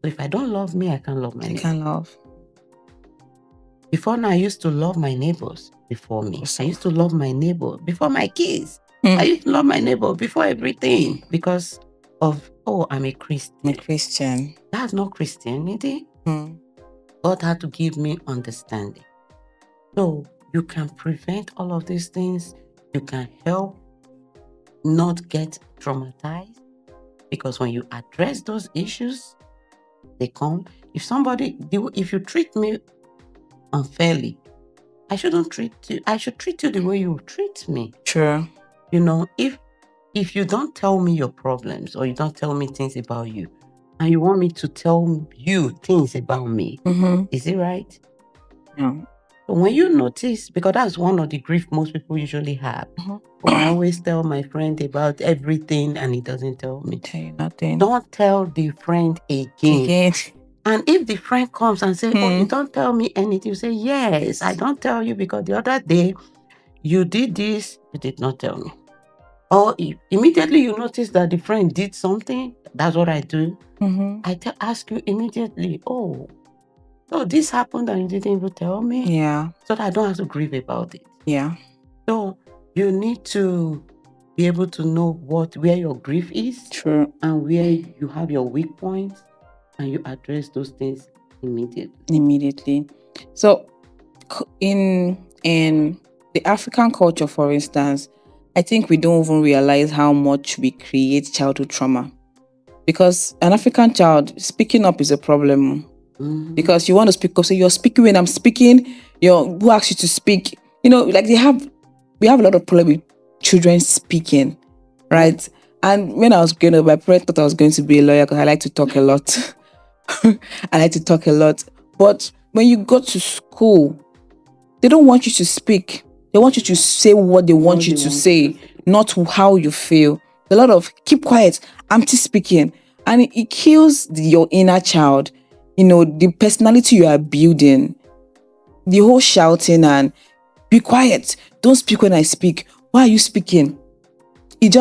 So if I don't love me, I can't love my neighbor. I can't love. Before now, I used to love my neighbors before me. I used to love my neighbor before my kids. I used to love my neighbor before everything because of, I'm a Christian. I'm a Christian. That's not Christianity. God had to give me understanding. So you can prevent all of these things. You can help not get traumatized, because when you address those issues, they come. If you treat me unfairly, I shouldn't treat you. I should treat you the way you treat me. True. You know, if you don't tell me your problems, or you don't tell me things about you, and you want me to tell you things about me, is it right? No. But when you notice, because that's one of the grief most people usually have. I always tell my friend about everything and he doesn't tell me. Tell you nothing. Don't tell the friend again. And if the friend comes and says, you don't tell me anything, you say, yes, I don't tell you because the other day you did this, you did not tell me. Or immediately you notice that the friend did something, that's what I do. I ask you immediately, so this happened and you didn't even tell me? Yeah. So that I don't have to grieve about it. Yeah. So you need to be able to know where your grief is. True. And where you have your weak points, and you address those things immediately. So in the African culture, for instance, I think we don't even realize how much we create childhood trauma, because an African child speaking up is a problem. Because you want to speak up, so you're speaking when I'm speaking. Who asked you to speak? Like we have a lot of problem with children speaking, right? And when I was growing up, my parents thought I was going to be a lawyer because I like to talk a lot. But when you go to school, they don't want you to speak. They want you to say what they want you to say, not how you feel. A lot of keep quiet, empty speaking, and it kills your inner child. The personality you are building, the whole shouting and be quiet, don't speak when I speak. Why are you speaking? It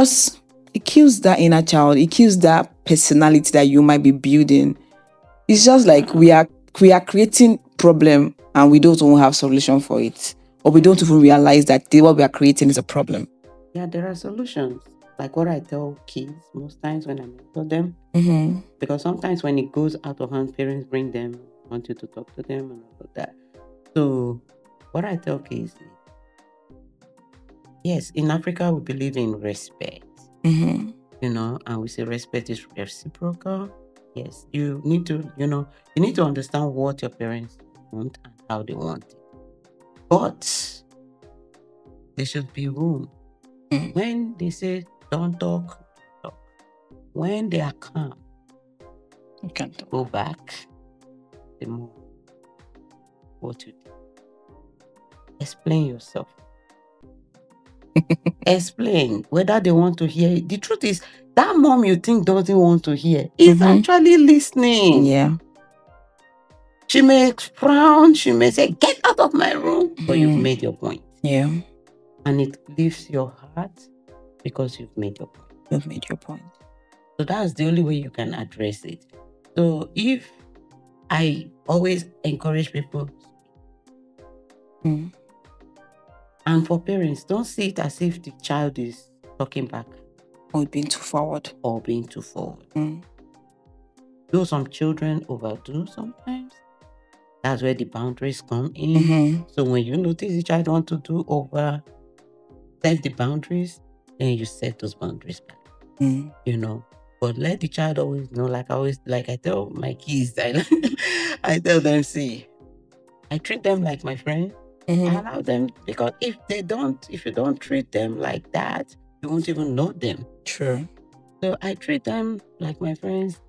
kills that inner child. It kills that personality that you might be building. It's just like we are creating problem and we don't even have solution for it, or we don't even realize that what we are creating is a problem. Yeah, there are solutions. Like what I tell kids most times when I mentor them, because sometimes when it goes out of hand, parents bring them, want you to talk to them and all of that. So what I tell kids is, yes, in Africa we believe in respect, and we say respect is reciprocal. Yes, you need to understand what your parents want and how they want it. But there should be room. When they say don't talk, talk. When they are calm, You can't go back. The more what you do. Explain yourself. Explain whether they want to hear it. The truth is, that mom you think doesn't want to hear is actually listening. Yeah. She may frown, she may say, get out of my room, but you've made your point. Yeah. And it lifts your heart because you've made your point. You've made your point. So that's the only way you can address it. So if I always encourage people, and for parents, don't see it as if the child is talking back or being too forward. Though some children overdo sometimes, that's where the boundaries come in. So when you notice the child want to do over, set the boundaries, then you set those boundaries back. But let the child always know, like I tell my kids, I tell them, see, I treat them like my friend. I allow them, because if you don't treat them like that, you won't even know them. True. So I treat them like my friends.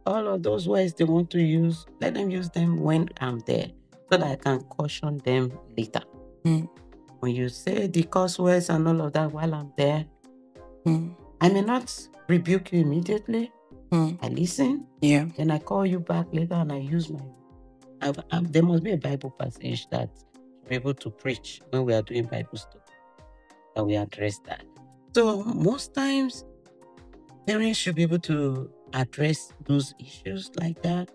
All of those words they want to use, let them use them when I'm there, so that I can caution them later. When you say the curse words and all of that while I'm there, I may not rebuke you immediately. I listen. Yeah. Then I call you back later and I use there must be a Bible passage that we're able to preach when we are doing Bible study, and we address that. So most times, parents should be able to address those issues like that,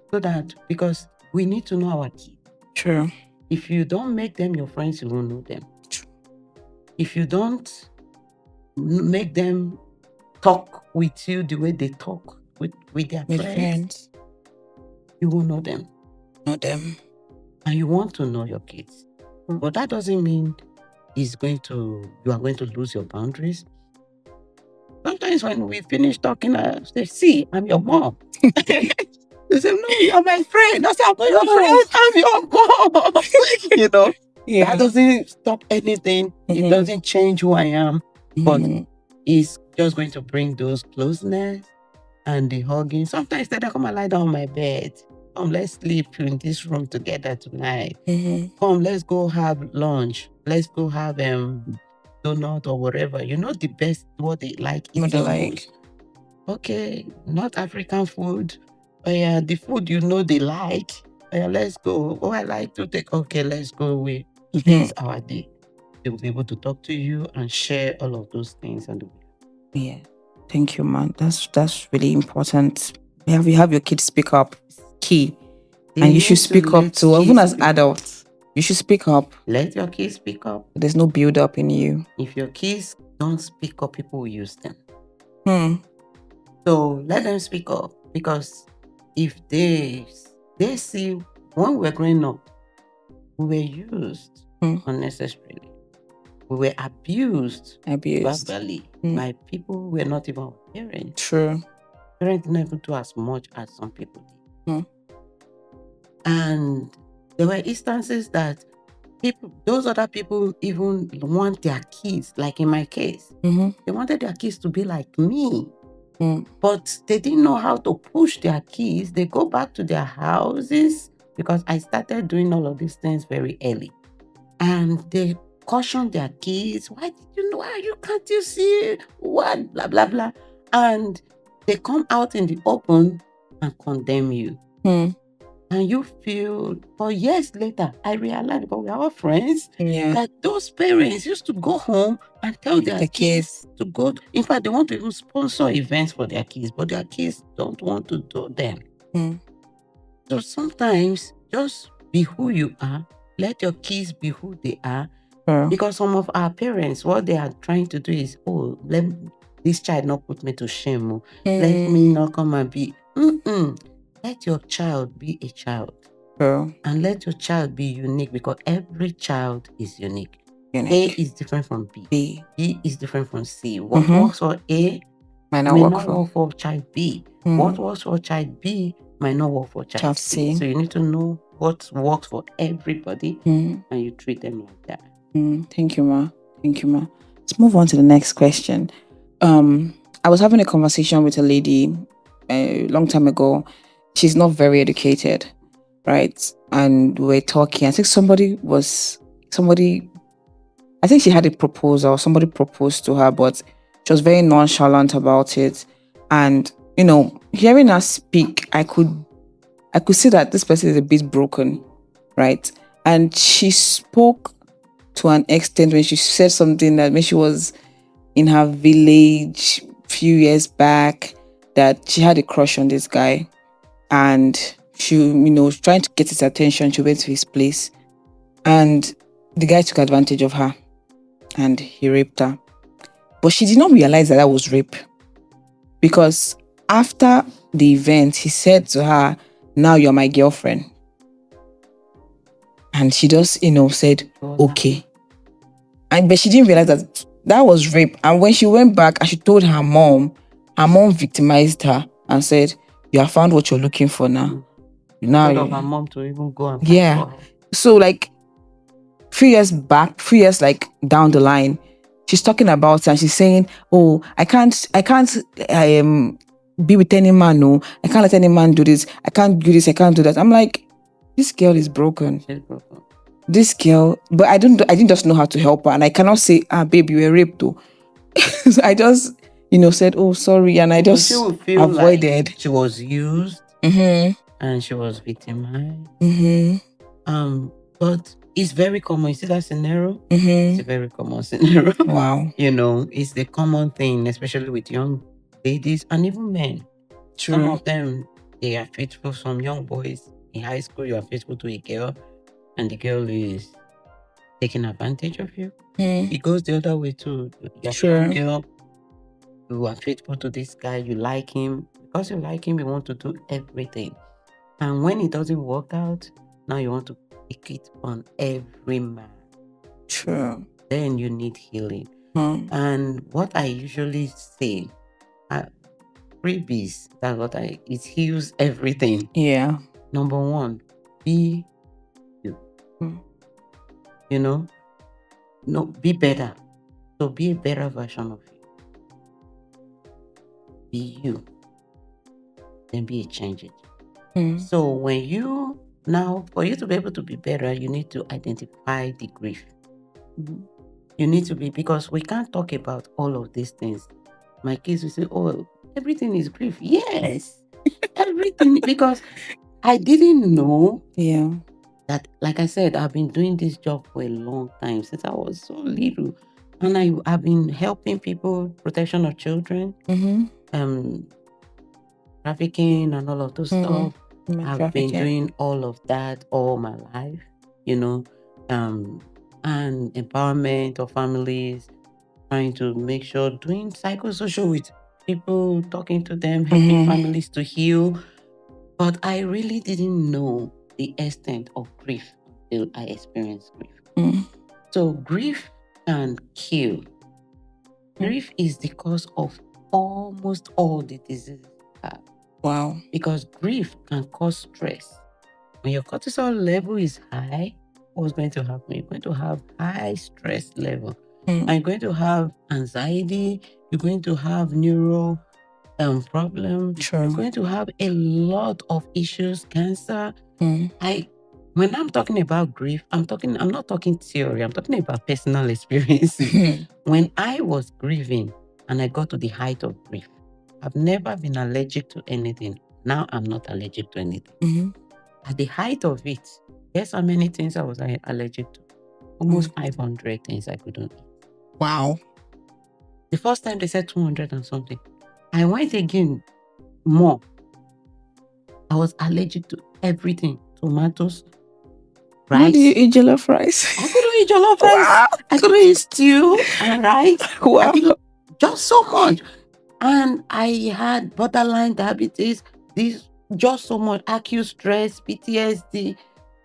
so that, because we need to know our kids. True. If you don't make them your friends, you won't know them. True. If you don't make them talk with you the way they talk with their friends, you will know them. And you want to know your kids. But that doesn't mean you are going to lose your boundaries. Sometimes when we finish talking, I say, see, I'm your mom. They say, no, you're my friend. I say, I'm not your friend, I'm your mom. Yeah. That doesn't stop anything. It doesn't change who I am. But it's just going to bring those closeness and the hugging. Sometimes they come and lie down on my bed. Come, let's sleep in this room together tonight. Come, let's go have lunch. Let's go have donut or whatever. The best, what they like. What they like. Okay, not African food. Oh yeah, the food they like. Oh yeah, let's go. Oh, I like to take. Okay, let's go away. Today's our day. They will be able to talk to you and share all of those things. Yeah, thank you, man. That's really important. You have your kids speak up. It's key. And you should speak up too, even as adults. You should speak up. Let your kids speak up. There's no build up in you. If your kids don't speak up, people will use them. So let them speak up, because if they see, when we were growing up, we were used unnecessarily. We were abused verbally by people who were not even our parents. True. Parents didn't even do as much as some people did. And there were instances that those other people even want their kids, like in my case, they wanted their kids to be like me. But they didn't know how to push their kids. They go back to their houses because I started doing all of these things very early. And they caution their kids, why did you know? Why you can't you see what? Blah, blah, blah. And they come out in the open and condemn you. And you feel, for years later, I realized, because we are all friends, that those parents used to go home and tell their kids to go. In fact, they want to even sponsor events for their kids, but their kids don't want to do them. So sometimes just be who you are. Let your kids be who they are. Because some of our parents, what they are trying to do is, let this child not put me to shame. Let me not come and be. Let your child be a child. And let your child be unique, because every child is unique. A is different from B. B is different from C. What works for A may not work for child B. What works for child B might not work for child C. So you need to know what works for everybody, and you treat them like that. Thank you, Ma. Thank you, Ma. Let's move on to the next question. I was having a conversation with a lady a long time ago. She's not very educated, right? And we were talking. I think I think she had a proposal. Somebody proposed to her, but she was very nonchalant about it. And, hearing her speak, I could see that this person is a bit broken, right? And she spoke to an extent when she said something that when she was in her village a few years back, that she had a crush on this guy, and she, was trying to get his attention. She went to his place, and the guy took advantage of her, and he raped her. But she did not realize that was rape, because after the event, he said to her, "Now you're my girlfriend." And she just, said, "Okay." But she didn't realize that was rape. And when she went back and she told her mom victimized her and said, "You have found what you're looking for now." Instead of her mom to even go and fight for her. So like 3 years down the line, she's talking about it and she's saying, "Oh, I can't be with any man. No, I can't let any man do this. I can't do this. I can't do that." I'm like, this girl is broken. She's broken. This girl, but I didn't just know how to help her, and I cannot say, "Babe, you were raped though." So I just, said, "Oh, sorry," and I just avoided. Like she was used, and she was victimized. But it's very common. You see that scenario? It's a very common scenario. Wow. It's the common thing, especially with young ladies and even men. True. Some of them, they are faithful. Some young boys in high school, you are faithful to a girl, and the girl is taking advantage of you. It goes the other way too. You're a girl, you are faithful to this guy, you like him. Because you like him, you want to do everything. And when it doesn't work out, now you want to pick it on every man. True. Then you need healing. And what I usually say, freebies, it heals everything. Yeah. Number one, be you. No, be better. So be a better version of you. Be you. Then be a change agent. So when for you to be able to be better, you need to identify the grief. You need to be, because we can't talk about all of these things. My kids will say, "Oh, everything is grief." Yes, everything, because I didn't know. Yeah. That, like I said, I've been doing this job for a long time, since I was so little. And I've been helping people, protection of children, trafficking and all of those stuff. I've been doing all of that all my life, and empowerment of families, trying to make sure, doing psychosocial with people, talking to them, helping families to heal. But I really didn't know the extent of grief until I experienced grief. So grief can kill. Grief is the cause of almost all the diseases we have. Wow. Because grief can cause stress. When your cortisol level is high, what's going to happen? You're going to have high stress level. And you're going to have anxiety. You're going to have neural problems. True. You're going to have a lot of issues, cancer. When I'm talking about grief, I'm not talking theory, I'm talking about personal experiences. When I was grieving and I got to the height of grief, I've never been allergic to anything. Now I'm not allergic to anything. At the height of it, guess how many things I was allergic to? Almost 500 things I couldn't eat. Wow. The first time they said 200 and something. I went again, more. I was allergic to everything. Tomatoes, rice. How do you eat jollof rice? I couldn't eat jollof rice. Wow. I couldn't eat stew and rice. Wow. Just so much. And I had borderline diabetes. This just so much. Acute stress, PTSD,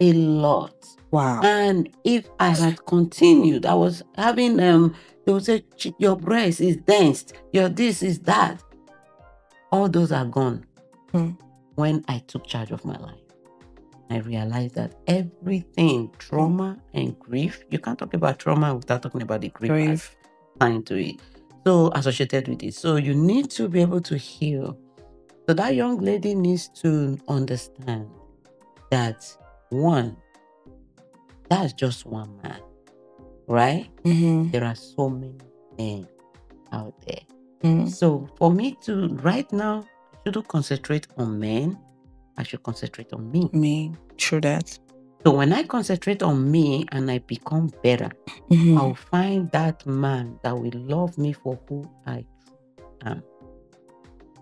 a lot. Wow. And if I had continued, I was having they would say your breast is dense, your this is that. All those are gone. When I took charge of my life, I realized that everything, trauma and grief, you can't talk about trauma without talking about the grief assigned to it. So associated with it. So you need to be able to heal. So that young lady needs to understand that one, that's just one man, right? There are so many men out there. So for me to right now, I shouldn't concentrate on men. I should concentrate on me. Me, true that. So when I concentrate on me and I become better, I'll find that man that will love me for who I am.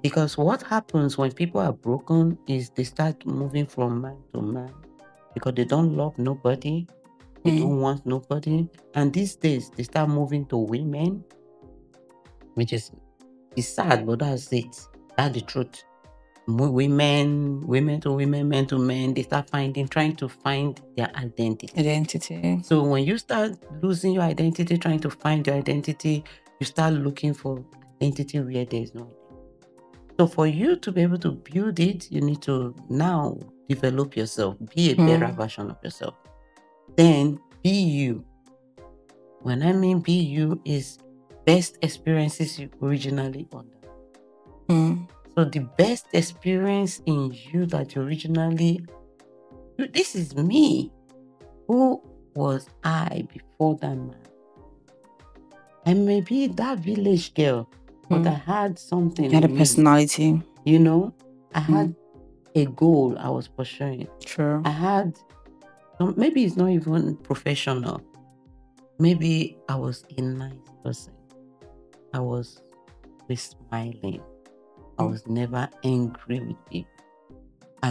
Because what happens when people are broken is they start moving from man to man because they don't love nobody, they don't want nobody. And these days they start moving to women, which is sad, but that's it. That's the truth. Women to women, men to men, they start trying to find their identity. So when you start losing your identity, trying to find your identity, you start looking for identity where there is no identity. So for you to be able to build it, you need to now develop yourself, be a better version of yourself. Then be you. When I mean be you is best experiences you originally under. So the best experience in you that you originally, this is me. Who was I before that man? I may be that village girl, but I had something. You had a personality. You know, I had a goal I was pursuing. True. I had, maybe it's not even professional. Maybe I was a nice person. I was smiling. I was never angry with people. I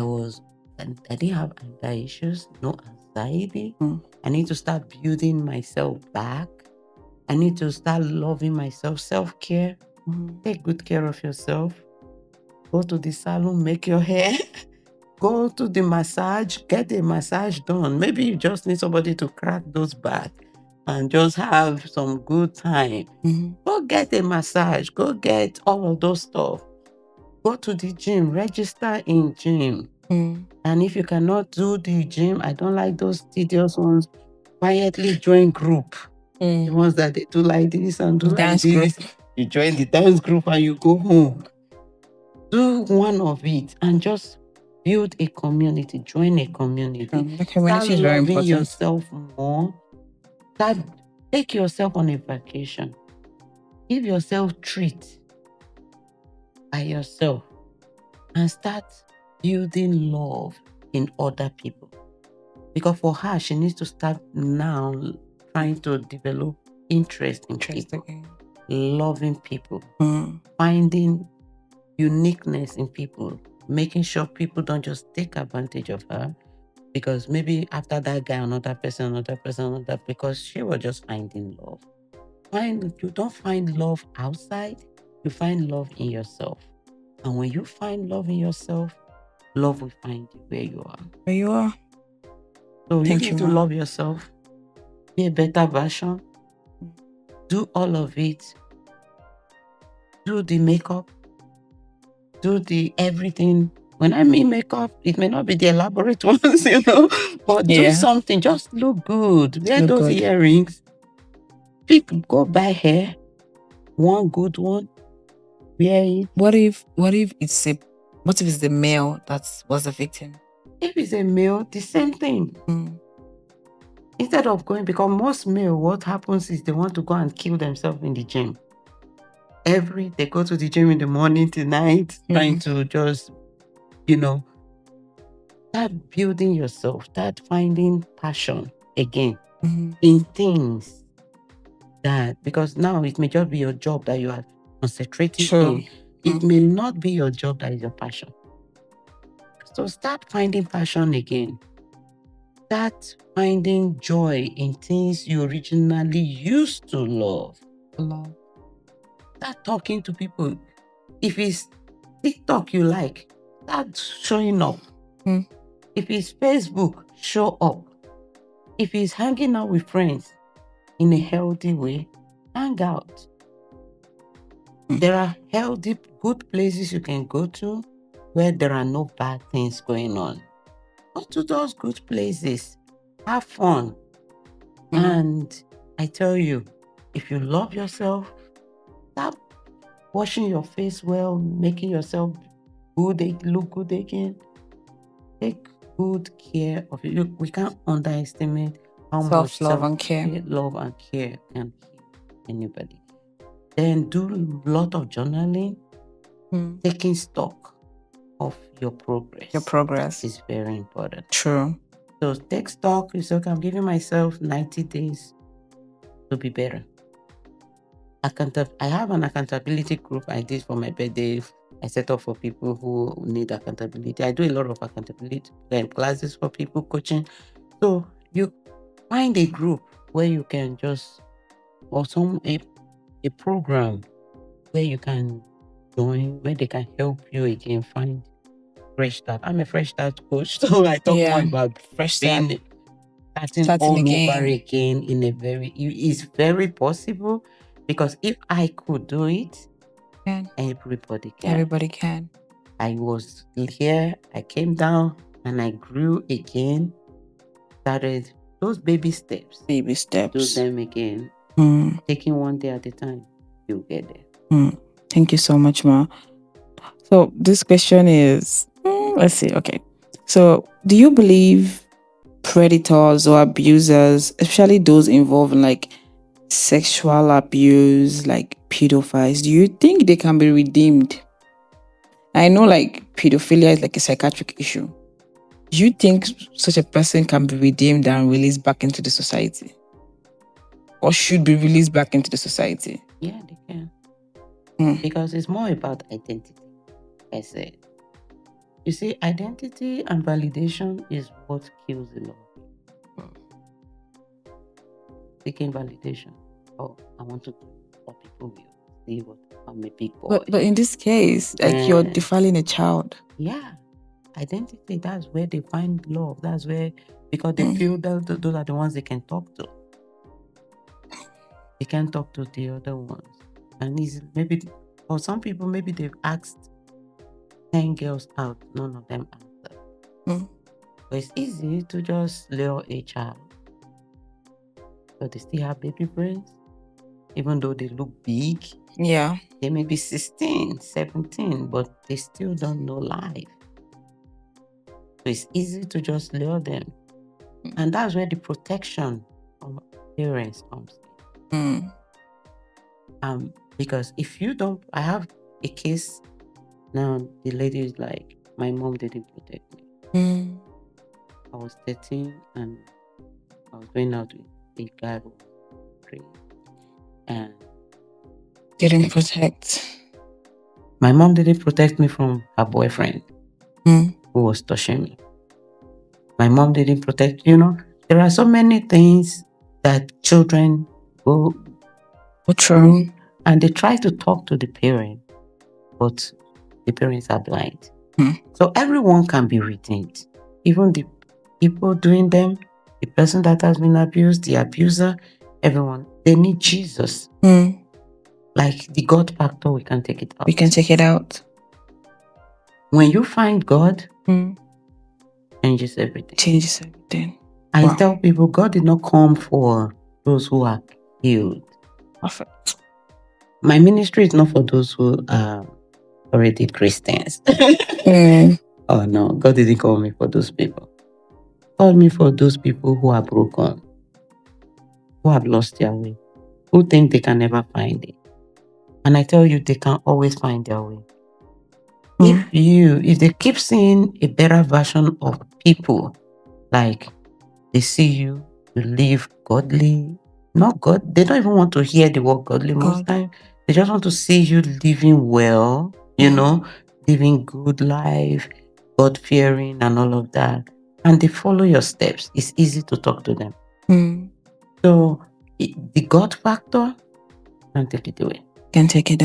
didn't have anger issues, no anxiety. I need to start building myself back. I need to start loving myself, self-care. Take good care of yourself. Go to the salon, make your hair. Go to the massage, get a massage done. Maybe you just need somebody to crack those back and just have some good time. Go get a massage. Go get all of those stuff. Go to the gym, register in gym. And if you cannot do the gym, I don't like those tedious ones, quietly join group. The ones that they do like this and do dance like this. group. You join the dance group and you go home. Do one of it and just build a community, join a community. The community is very loving important. yourself more. Take yourself on a vacation. Give yourself treat by yourself and start building love in other people. Because for her, she needs to start now trying to develop interest in people, loving people, finding uniqueness in people, making sure people don't just take advantage of her. Because maybe after that guy, another person, because she was just finding love. You don't find love outside, you find love in yourself. And when you find love in yourself, love will find you where you are. Where you are. So you need to love yourself, be a better version, do all of it, do the makeup, do the everything. When I mean makeup, it may not be the elaborate ones, but do something, just look good. Wear those earrings. Go buy hair, one good one, wear it. What if it's the male that was the victim? If it's a male, the same thing. Instead of going, because most male, what happens is they want to go and kill themselves in the gym. They go to the gym in the morning to night, trying to just, start building yourself, start finding passion again in things that, because now it may just be your job that you are concentrating on. It may not be your job that is your passion. So start finding passion again. Start finding joy in things you originally used to love. Start talking to people. If it's TikTok you like, start showing up. If it's Facebook, show up. If it's hanging out with friends in a healthy way, hang out. There are healthy, good places you can go to where there are no bad things going on. Go to those good places. Have fun. And I tell you, if you love yourself, start washing your face well, making yourself good, look good again. Take good care of you. We can't underestimate how much Self-love and care. love and care can heal anybody. Then do a lot of journaling, taking stock of your progress. Your progress is very important. True. So take stock. You say, okay, I'm giving myself 90 days to be better. I have an accountability group I did for my birthday. I set up for people who need accountability. I do a lot of accountability classes for people, coaching. So you find a group where you can just, or a program where you can join, where they can help you again find fresh start. I'm a fresh start coach, so I talk more about fresh start. starting all over again it's very possible, because if I could do it, everybody can. Everybody can. I was here, I came down, and I grew again. Started those baby steps. Do them again. Taking one day at a time, you'll get there. Thank you so much, Ma. So this question is, let's see. Okay. So do you believe predators or abusers, especially those involved in like sexual abuse, like pedophiles, do you think they can be redeemed? I know like pedophilia is like a psychiatric issue. Do you think such a person can be redeemed and released back into the society? Or should be released back into the society? Yeah, they can. Because it's more about identity, I said. You see, identity and validation is what kills a lot of people. Seeking validation. Oh, I want to what people will see what I'm a big boy. But in this case, like you're defiling a child. Yeah. Identity, that's where they find love. That's where, because they feel that those are the ones they can talk to. They can't talk to the other ones. And maybe, or some people, maybe they've asked 10 girls out, none of them answer. But it's easy to just lure a child. But they still have baby brains, even though they look big. Yeah. They may be 16, 17, but they still don't know life. So it's easy to just lure them. And that's where the protection of parents comes in. Because if you don't, I have a case now, the lady is like, my mom didn't protect me. I was 13 and I was going out with a guy who was praying and didn't protect. My mom didn't protect me from her boyfriend who was touching me. My mom didn't protect, there are so many things that children go through and they try to talk to the parent, but the parents are blind. So everyone can be redeemed. Even the people doing them, the person that has been abused, the abuser, everyone, they need Jesus. Like the God factor, we can take it out. We can take it out. When you find God, changes everything. Changes everything. I tell people, God did not come for those who are healed. Perfect. My ministry is not for those who are already Christians. Oh no, God didn't call me for those people. Call me for those people who are broken, who have lost their way, who think they can never find it. And I tell you, they can always find their way. If they keep seeing a better version of people, like they see you live godly, not God, they don't even want to hear the word godly most time. They just want to see you living well, living good life, God fearing and all of that. And they follow your steps. It's easy to talk to them. So the God factor can take it away.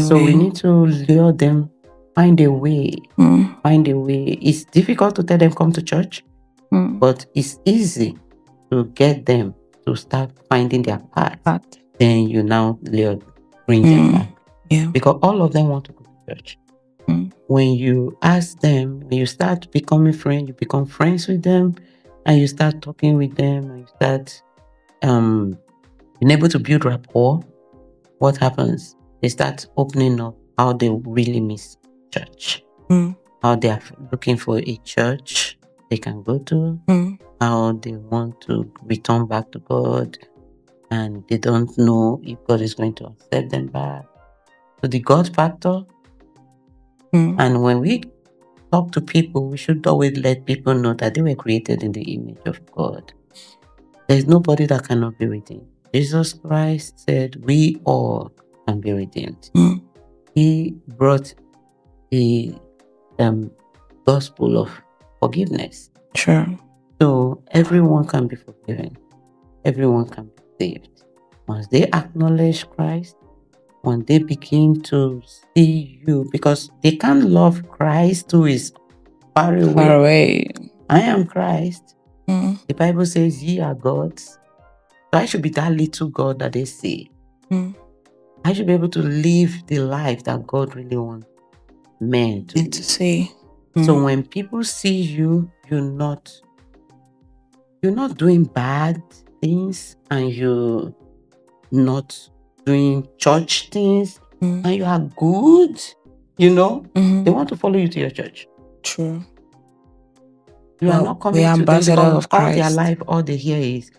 So we need to lure them, find a way. Find a way. It's difficult to tell them come to church, but it's easy to get them to start finding their path. Then you now bring them back. Yeah. Because all of them want to go to church. When you ask them, when you start becoming friends, you become friends with them, and you start talking with them, and you start being able to build rapport, what happens? They start opening up how they really miss church. How they are looking for a church they can go to, how they want to return back to God, and they don't know if God is going to accept them back. So the God factor, and when we talk to people, we should always let people know that they were created in the image of God. There is nobody that cannot be redeemed. Jesus Christ said we all can be redeemed. He brought the gospel of forgiveness. Sure. So everyone can be forgiven. Everyone can be saved. Once they acknowledge Christ, when they begin to see you, because they can't love Christ who is far away. I am Christ. The Bible says ye are gods. So I should be that little God that they see. I should be able to live the life that God really wants men to see. So when people see you, you're not doing bad things, and you're not doing church things, and you are good, they want to follow you to your church. True. You are not coming to them because all their life, all they hear is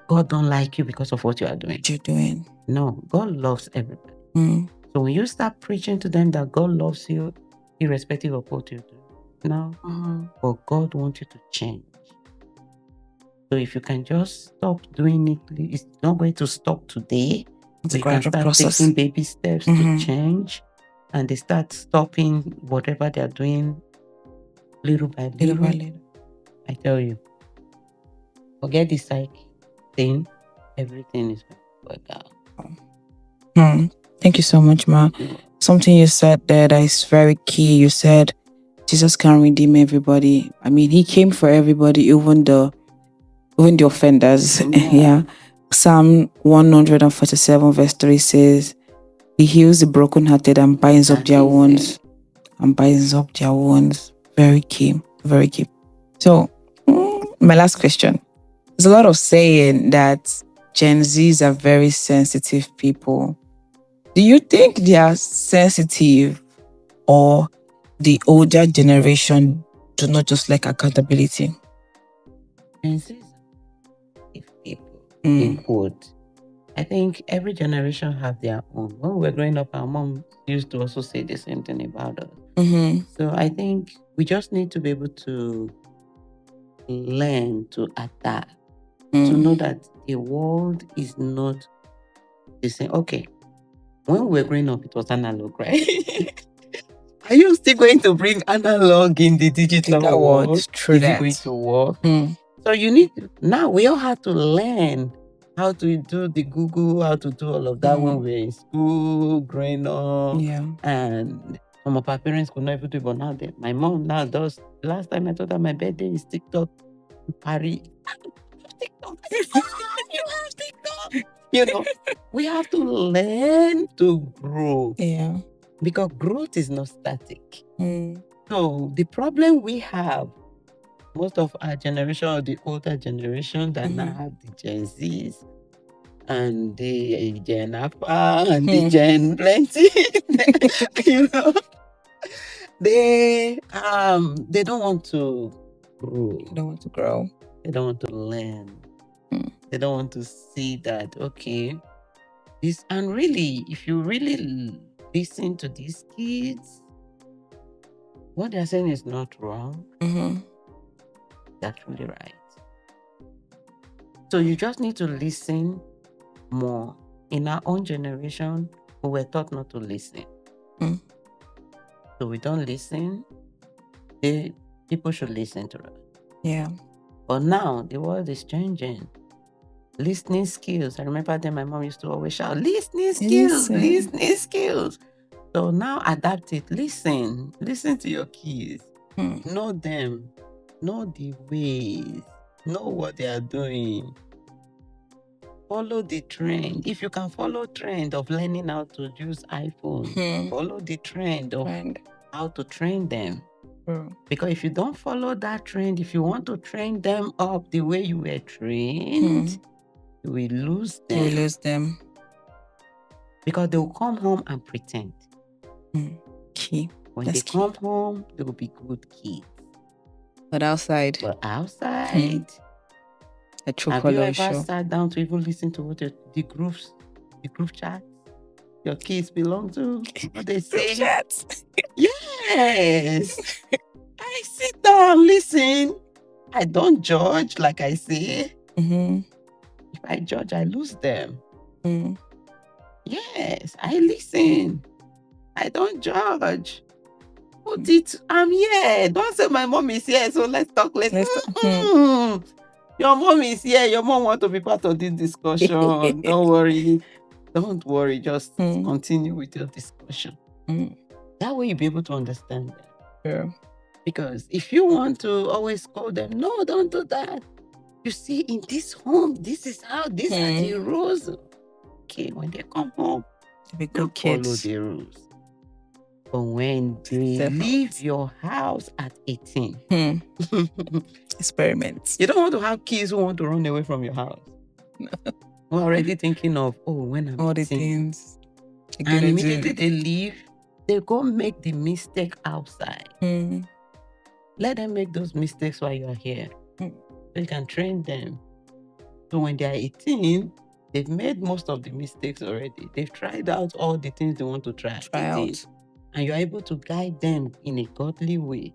God don't like you because of what you are doing. No, God loves everybody. So when you start preaching to them that God loves you, irrespective of what you do, but God wants you to change. So if you can just stop doing it, it's not going to stop today. It's a you can gradual start process. taking baby steps to change, and they start stopping whatever they're doing little by little. I tell you, forget the psych thing. Everything is going to work out. Thank you so much, Ma. Something you said there that is very key. You said Jesus can redeem everybody. I mean, he came for everybody, even the offenders. Yeah. Psalm 147 verse 3 says, he heals the brokenhearted and binds up their wounds. Very key. Very key. So, my last question. There's a lot of saying that Gen Zs are very sensitive people. Do you think they are sensitive, or the older generation do not just like accountability? Gen Zs are people in quote. I think every generation have their own. When we were growing up, our mom used to also say the same thing about us. So I think we just need to be able to learn to adapt, to know that the world is not the same. Okay, when we were growing up, it was analog, right? Are you still going to bring analog in the digital world? Is it going to work? So now we all have to learn how to do the Google, how to do all of that when we were in school, growing up. Yeah. And some of our parents could not even do it, but now my mom now does. Last time I told her my birthday is TikTok. Paris. TikTok. You have TikTok. We have to learn to grow. Yeah. Because growth is not static. So the problem we have, most of our generation, or the older generation that now have the Gen Zs and the Gen Alpha and the Gen plenty, They don't want to grow. They don't want to grow. They don't want to learn. They don't want to see that, okay, this, and really, if you really listen to these kids, what they're saying is not wrong. That's really right. So you just need to listen more. In our own generation, we were taught not to listen. So we don't listen. People should listen to us. Yeah. But now the world is changing. Listening skills. I remember then my mom used to always shout, listening skills, listening skills. So now adapt it. Listen to your kids. Know them. Know the ways. Know what they are doing. Follow the trend. If you can follow trend of learning how to use iPhone, follow the trend of how to train them. Because if you don't follow that trend, if you want to train them up the way you were trained, you will lose them. You will lose them. Because they will come home and pretend. Key. When they come home, they will be good kids. But outside. A true Have you ever sat down to even listen to what the group chat your kids belong to? What they say? Chats. Yes. I sit down, listen. I don't judge, like I say. If I judge, I lose them. Yes, I listen. I don't judge. Put it, I'm here. Don't say my mom is here, so let's talk. Your mom is here. Your mom wants to be part of this discussion. Don't worry. Don't worry. Just continue with your discussion. That way you'll be able to understand them. Yeah. Because if you want to always call them, no, don't do that. You see, in this home, this is how, these are the rules. Okay, when they come home, be good kids. Follow the rules. But when they leave your house at 18, experiments. You don't want to have kids who want to run away from your house. No. We're already thinking of, when I'm all the things. And immediately they leave, they go make the mistake outside. Let them make those mistakes while you are here. So you can train them. So when they are 18, they've made most of the mistakes already. They've tried out all the things they want to try out. And you're able to guide them in a godly way.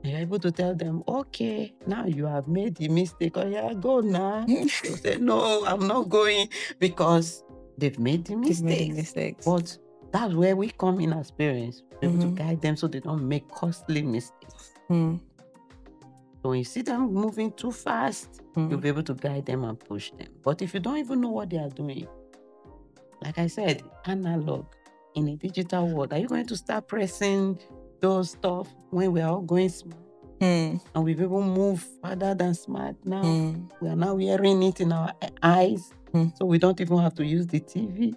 And you're able to tell them, okay, now you have made the mistake. Oh yeah, go now. They'll say, no, I'm not going, because they've made the mistakes. But that's where we come in as parents. We're able to guide them so they don't make costly mistakes. So when you see them moving too fast, you'll be able to guide them and push them. But if you don't even know what they are doing, like I said, analog, in a digital world, are you going to start pressing those stuff when we're all going smart? And we've even moved further than smart now. We are now wearing it in our eyes, so we don't even have to use the TV.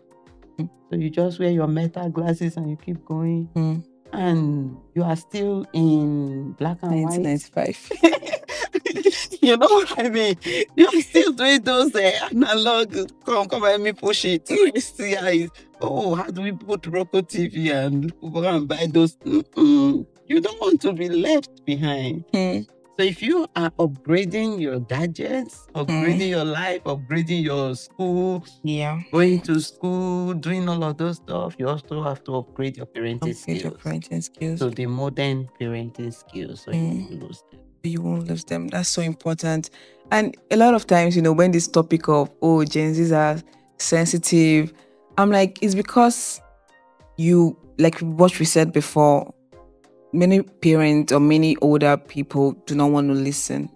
So you just wear your metal glasses and you keep going. And you are still in black and 1995. You know what I mean? You are still doing those analog. Come, let me push it. See how it, how do we put Roku TV and go and buy those? You don't want to be left behind. So if you are upgrading your gadgets, upgrading your life, upgrading your school, going to school, doing all of those stuff, you also have to upgrade your parenting skills. So the modern parenting skills, so you won't lose them. You won't lose them. That's so important. And a lot of times, when this topic of, Gen Zs are sensitive, I'm like, it's because you, like what we said before, many parents or many older people do not want to listen.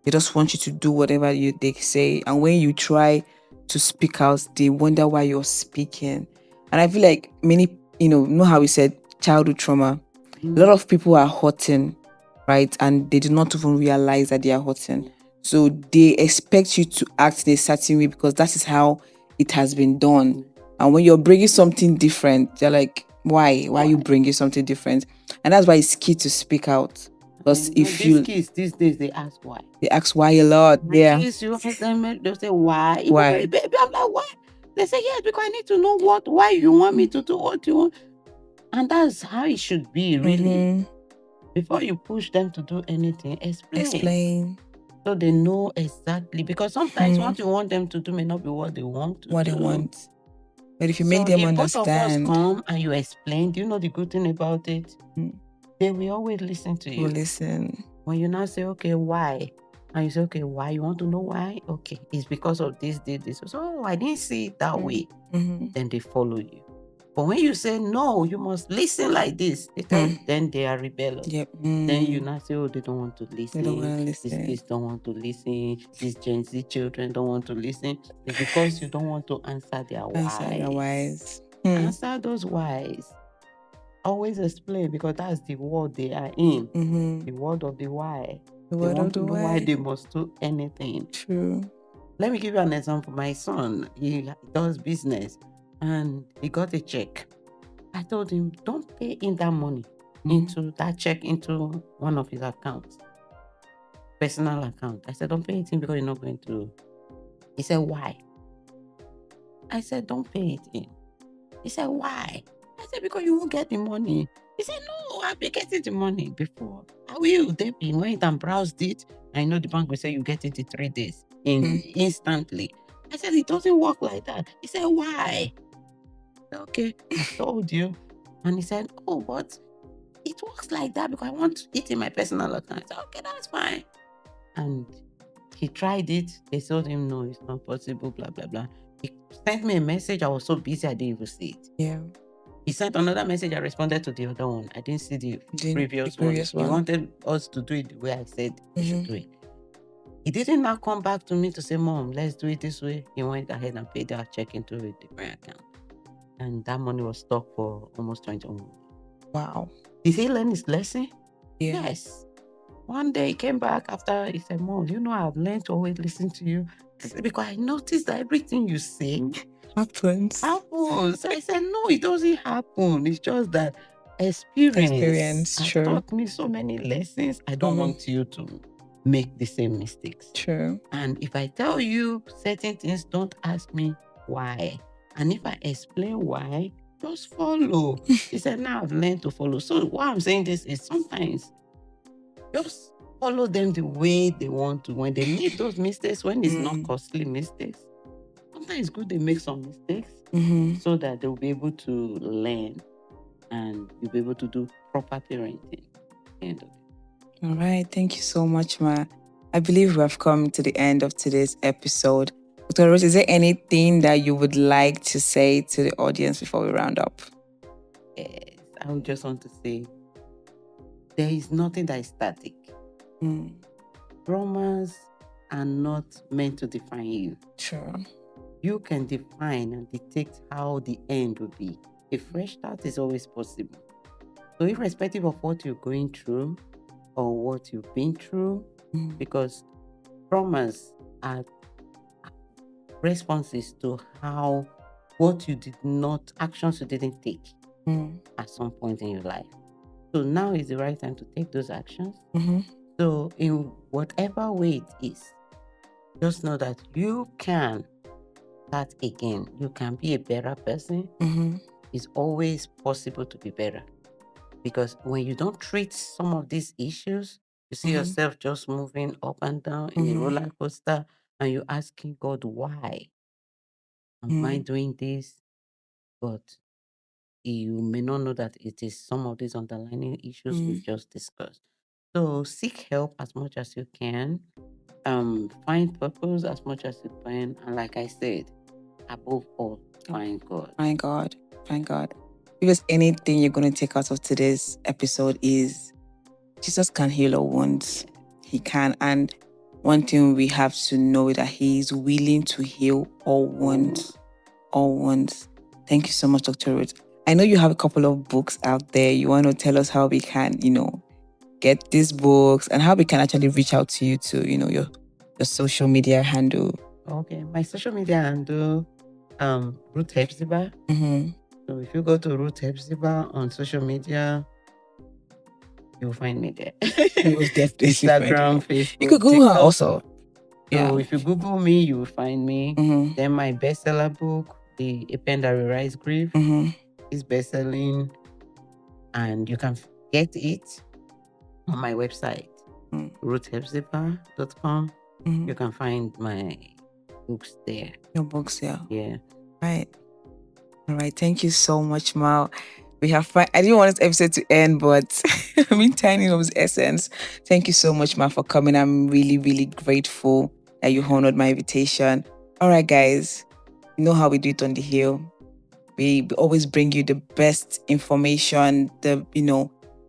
They just want you to do whatever they say. And when you try to speak out, they wonder why you're speaking. And I feel like many, know how we said childhood trauma. A lot of people are hurting, right? And they do not even realize that they are hurting. So they expect you to act in a certain way because that is how it has been done. And when you're bringing something different, they're like, why are you bringing something different? And that's why it's key to speak out. Because if these kids these days, they ask why. They ask why a lot. Kids, you ask them, they'll say why. Why? Baby, I'm like, why? They say yes, because I need to know why you want me to do what you want. And that's how it should be, really. Before you push them to do anything, explain. So they know exactly. Because sometimes what you want them to do may not be what they want to do. What they want. But if you make them understand. Both of us come and you explain, do you know the good thing about it? They will always listen to you. Will listen. When you now say, okay, why? And you say, okay, why? You want to know why? Okay, it's because of this. So, I didn't see it that way. Then they follow you. But when you say, no, you must listen like this, then they are rebellious. Then you now say, oh, they don't want to listen. They don't want to listen. These kids don't want to listen. These Gen Z children don't want to listen. It's because you don't want to answer their whys. Answer those whys. Always explain, because that's the world they are in. The world of the why. The world of the why. Why they must do anything. True. Let me give you an example. My son, he does business and he got a check. I told him, don't pay in that money into that check into one of his accounts, personal account. I said, don't pay it in because you're not going to. He said, why? I said, don't pay it in. He said, why? I said, because you won't get the money. He said, no, I'll be getting the money before. I will. They went and browsed it. I know the bank will say you get it in 3 days, instantly. I said, it doesn't work like that. He said, why? I said, okay, I told you. And he said, oh, but it works like that because I want it in my personal account. I said, okay, that's fine. And he tried it. They told him, no, it's not possible, blah, blah, blah. He sent me a message. I was so busy, I didn't even see it. Yeah. He sent another message. I responded to the other one. I didn't see the previous one. He wanted us to do it the way I said we should do it. He didn't now come back to me to say, Mom, let's do it this way. He went ahead and paid our check into a different account. And that money was stuck for almost 21 months. Wow. Did he learn his lesson? Yeah. Yes. One day he came back after, he said, Mom, I've learned to always listen to you. I said, because I noticed that everything you say happens. So I said, no, it doesn't happen. It's just that experience has taught me so many lessons. I don't want you to make the same mistakes. True. And if I tell you certain things, don't ask me why. And if I explain why, just follow. He said, now I've learned to follow. So what I'm saying this is sometimes just follow them the way they want to. When they make those mistakes, when it's not costly mistakes, sometimes it's good they make some mistakes so that they'll be able to learn and you'll be able to do proper parenting. End of it. All right. Thank you so much, Ma. I believe we have come to the end of today's episode. Dr. Ruth, is there anything that you would like to say to the audience before we round up? Yes, I would just want to say there is nothing that is static. Traumas are not meant to define you. Sure. You can define and detect how the end will be. A fresh start is always possible. So irrespective of what you're going through or what you've been through, because traumas are responses to actions you didn't take at some point in your life. So now is the right time to take those actions. So in whatever way it is, just know that you can start again. You can be a better person. It's always possible to be better. Because when you don't treat some of these issues, you see yourself just moving up and down in a roller coaster and you're asking God, why am I doing this? But you may not know that it is some of these underlying issues we've just discussed. So seek help as much as you can. Find purpose as much as you can. And like I said, above all, find God. Find God. Find God. If there's anything you're going to take out of today's episode is Jesus can heal our wounds. He can. And one thing we have to know is that He is willing to heal all wounds. All wounds. Thank you so much, Dr. Ruth. I know you have a couple of books out there. You want to tell us how we can, get these books and how we can actually reach out to you to, your social media handle. Okay. My social media handle, Ruth Hephzibah. So if you go to Ruth Hephzibah on social media, you'll find me there. Instagram, Facebook. You could Google her also. So if you Google me, you will find me. Then my bestseller book, The A Pen That Rewrites Grief, is bestselling. And you can get it on my website, ruthhephzibah.com. You can find my books there. Your books, yeah. Yeah. Right. All right. Thank you so much, Mal. We have fun. I didn't want this episode to end, but I mean, tiny was essence. Thank you so much, Ma, for coming. I'm really, really grateful that you honored my invitation. All right, guys. You know how we do it on the Hill. We always bring you the best information, the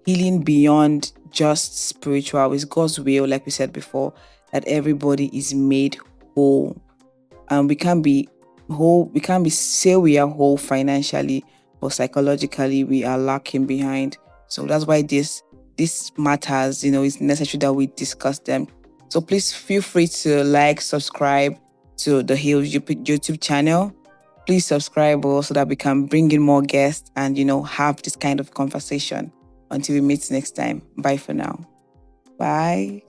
healing beyond just spiritual. It's God's will, like we said before, that everybody is made whole. And we can't be whole, say we are whole financially, but psychologically we are lacking behind. So that's why this matters, it's necessary that we discuss them. So please feel free to like, subscribe to the Hills YouTube channel. Please subscribe so that we can bring in more guests and have this kind of conversation. Until we meet next time. Bye for now. Bye.